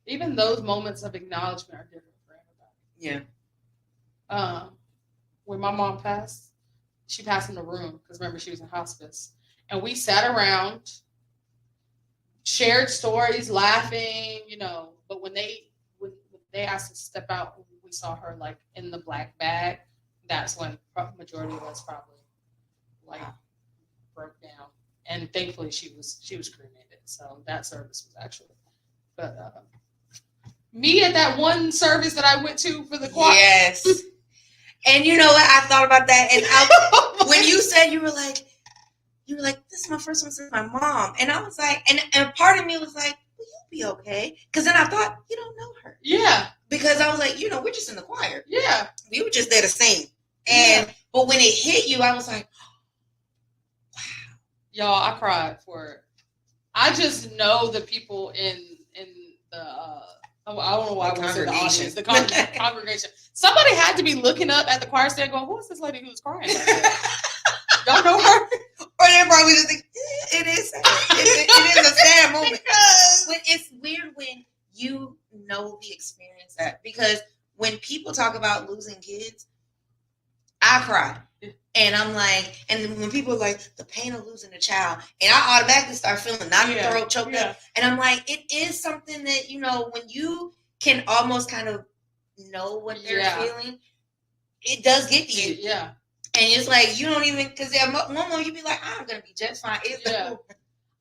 Speaker 2: Even those moments of acknowledgement are different for everybody.
Speaker 1: Yeah.
Speaker 2: When my mom passed, she passed in the room because remember she was in hospice, and we sat around, shared stories, laughing, you know. But when they asked us to step out, we saw her like in the black bag. That's when majority of us probably like broke down, and thankfully she was cremated. So that service was actually, but me at that one service that I went to for the choir.
Speaker 1: Yes. And you know what? I thought about that, and when you said you were like, this is my first one since my mom, and I was like, and part of me was like, well, you'll be okay, because then I thought you don't know her.
Speaker 2: Yeah.
Speaker 1: Because I was like, you know, we're just in the choir.
Speaker 2: Yeah.
Speaker 1: We were just there to sing, and but when it hit you, I was like, wow.
Speaker 2: Y'all, I cried for it. I just know the people in the. I don't know why I went to the audience. The congregation. Somebody had to be looking up at the choir stand going, who is this lady who's crying? Y'all know her?
Speaker 1: Or they're probably just like, it is sad. It is a sad moment. But it's weird when you know the experience that, because when people talk about losing kids, I cry. And I'm like, and when people are like, the pain of losing a child, and I automatically start feeling not throat choked up. And I'm like, it is something that, you know, when you can almost kind of know what they're feeling, it does get to you.
Speaker 2: Yeah.
Speaker 1: And it's like, you don't even, because at one moment you'd be like, I'm going to be just fine. It's like,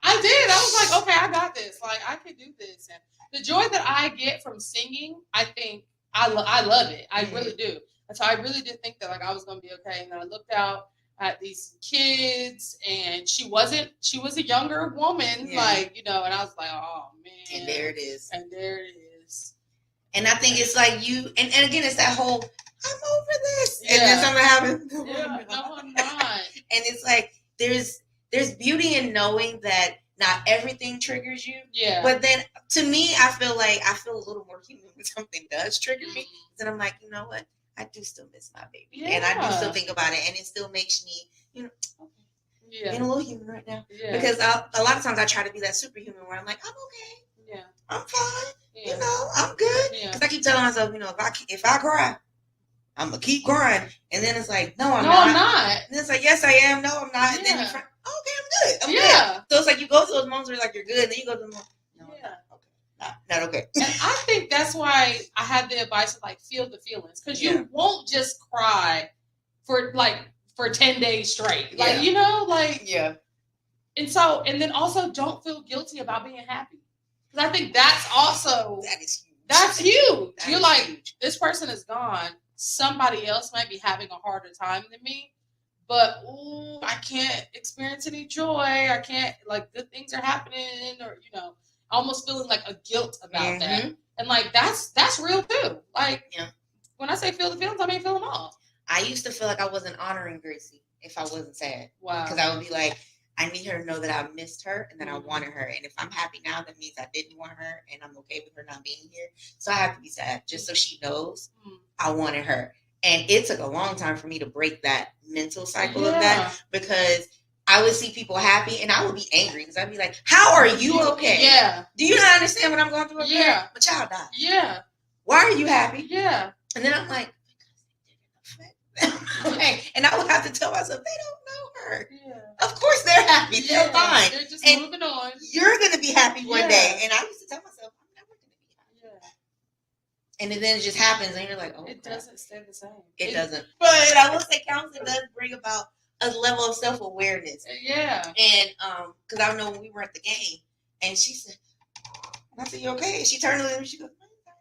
Speaker 2: I did. I was like, okay, I got this. Like, I can do this. And the joy that I get from singing, I think I love it. I really do. And so I really did think that like I was going to be okay. And then I looked out at these kids, and she was a younger woman, like, you know, and I was like, oh man.
Speaker 1: And there it is.
Speaker 2: And
Speaker 1: I think it's like you, and again, it's that whole, I'm over this. And then something happens.
Speaker 2: No, I'm not.
Speaker 1: And it's like, there's beauty in knowing that not everything triggers you.
Speaker 2: Yeah.
Speaker 1: But then to me, I feel a little more human when something does trigger me. Then I'm like, you know what? I do still miss my baby. Yeah. And I do still think about it. And it still makes me, you know, being a little human right now. Yeah. Because a lot of times I try to be that superhuman where I'm like, I'm okay. Yeah. I'm fine. Yeah. You know, I'm good. Because I keep telling myself, you know, if I cry, I'm going to keep crying. And then it's like, no, I'm not. And then it's like, yes, I am. No, I'm not. And then you cry, okay, I'm good. I'm good. So it's like you go through those moments where like you're good. And then you go through the moments, no, I'm not okay. Not okay.
Speaker 2: And I think that's why I had the advice of like feel the feelings, because you won't just cry for 10 days straight, like you know, like and then also don't feel guilty about being happy, because I think that's also
Speaker 1: huge.
Speaker 2: That's huge. You're like huge. This person is gone. Somebody else might be having a harder time than me, but I can't experience any joy. I can't, like, good things are happening, or you know. Almost feeling like a guilt about that. And like that's real too. Like when I say feel the feelings, I mean feel them all.
Speaker 1: I used to feel like I wasn't honoring Gracie if I wasn't sad.
Speaker 2: Wow.
Speaker 1: Because I would be like, I need her to know that I missed her and that I wanted her. And if I'm happy now, that means I didn't want her and I'm okay with her not being here. So I have to be sad just so she knows I wanted her. And it took a long time for me to break that mental cycle of that, because I would see people happy and I would be angry because I'd be like, how are you okay?
Speaker 2: Yeah.
Speaker 1: Do you not understand what I'm going through? Yeah. My child died.
Speaker 2: Yeah.
Speaker 1: Why are you happy?
Speaker 2: Yeah.
Speaker 1: And then I'm like, okay. And I would have to tell myself, they don't know her. Yeah. Of course they're happy. They're fine.
Speaker 2: They're just
Speaker 1: and
Speaker 2: moving on.
Speaker 1: You're going to be happy one day. And I used to tell myself, I'm never going to be happy. Yeah. And then it just happens and you're like, oh.
Speaker 2: It doesn't stay the same.
Speaker 1: It doesn't. But I will say counseling does bring about a level of self-awareness.
Speaker 2: Yeah.
Speaker 1: And because I know when we were at the game and she said, I said, you okay? And she turned to me and she goes,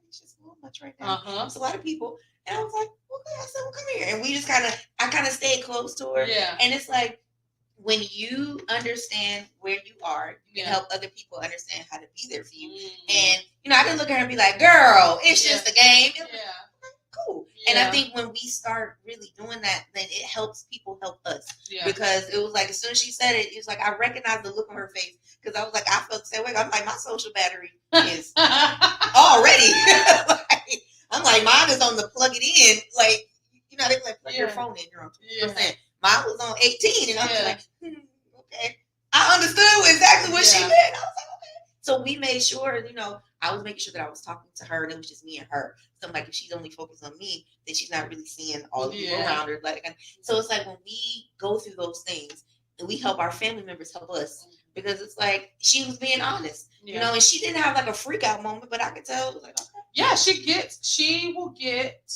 Speaker 1: it's just a little much right now. It's a lot of people. And I was like, okay. I said, well, come here. And we just I kind of stayed close to her.
Speaker 2: Yeah.
Speaker 1: And it's like, when you understand where you are, you can help other people understand how to be there for you. And, you know, I didn't look at her and be like, girl, it's just a game. Cool. And I think when we start really doing that, then it helps people help us.
Speaker 2: Yeah.
Speaker 1: Because it was like, as soon as she said it, it was like, I recognized the look on her face. Because I was like, I felt the same way. I'm like, my social battery is already. Like, I'm like, mine is on the plug it in. Like, you know, they like plug your phone in. You're on 2%. Mine was on 18. And I was like, okay. I understood exactly what she meant. I was like, okay. So we made sure, you know, I was making sure that I was talking to her and it was just me and her. So I'm like, if she's only focused on me, then she's not really seeing all the people around her. Like, so it's like when we go through those things and we help our family members help us, because it's like she was being honest, you know, and she didn't have like a freak out moment, but I could tell it was like, okay.
Speaker 2: Yeah, she will get,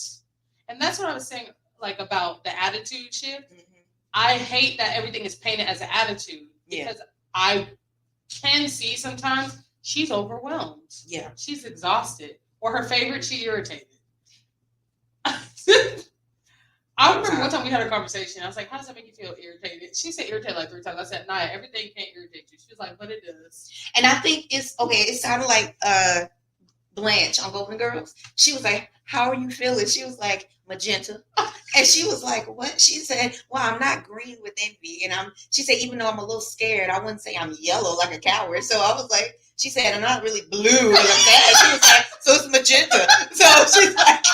Speaker 2: and that's what I was saying, like about the attitude shift. I hate that everything is painted as an attitude, because I can see sometimes she's overwhelmed. Yeah. She's exhausted. Or her favorite, she irritated. I remember one time we had a conversation. I was like, how does that make you feel irritated? She said irritated like 3 times. I said, Naya, everything can't irritate you. She was like, but it does.
Speaker 1: And I think it's, okay, it sounded like Blanche on Golden Girls. She was like, how are you feeling? She was like, magenta. And she was like, what? She said, well, I'm not green with envy. And she said, even though I'm a little scared, I wouldn't say I'm yellow like a coward. So I was like, she said, I'm not really blue because I'm sad. She was like, so it's magenta. So she's like,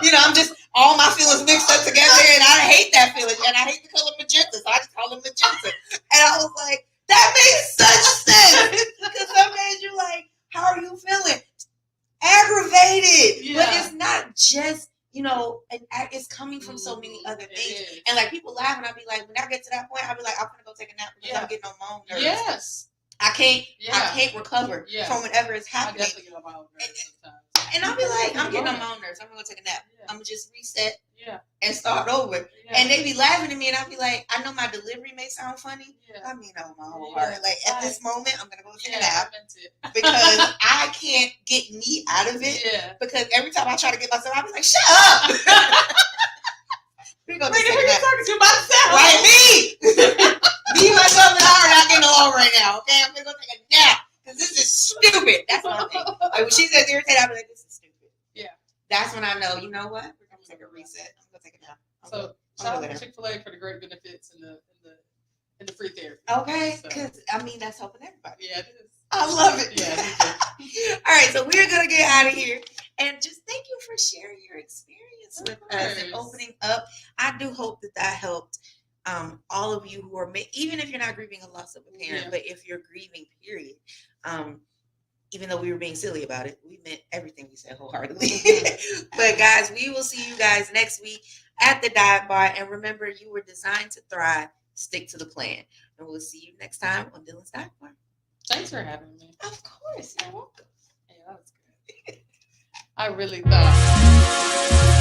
Speaker 1: you know, I'm just, all my feelings mixed up together, and I hate that feeling. And I hate the color magenta, so I just call it magenta. And I was like, that makes such sense. Because some days you're like, how are you feeling? Aggravated. But it's not just, you know, it's coming from so many other things. And like people laugh, and I'll be like, when I get to that point, I'll be like, I'm gonna go take a nap because I'm getting on my own nerves. Yes. I can't recover from whatever is happening. I definitely get on my own nerves sometimes. And I'll be like, I'm getting on my own nerves. I'm gonna take a nap. I'm gonna just reset and start over. And they be laughing at me, and I'll be like, I know my delivery may sound funny. I mean, on my whole heart. Like at this moment, I'm gonna go take a nap because I can't get me out of it. Because every time I try to get myself, I'll be like, shut up. We're gonna take a nap. Talking to myself. Right, me. Me, myself, and I are not getting along right now. Okay, I'm gonna go take a nap because this is stupid. That's what I think. Like when she says irritated, I'll be like, this is stupid. Yeah. That's when I know. You know what? We're gonna take a reset. I'm gonna take a nap. So shout out to Chick-fil-A for the great benefits and the free therapy. Okay, because I mean that's helping everybody. Yeah, it is. I love it. Yeah. All right, so we're gonna get out of here, and just thank you for sharing your experience with us and opening up. I do hope that helped. All of you who are, even if you're not grieving a loss of a parent, but if you're grieving, period, even though we were being silly about it, we meant everything we said wholeheartedly. But guys, we will see you guys next week at the Dive Bar. And remember, you were designed to thrive. Stick to the plan. And we'll see you next time on Dilyn's Dive Bar.
Speaker 2: Thanks for having me.
Speaker 1: Of course. You're welcome.
Speaker 2: Yeah, that was good. I really thought.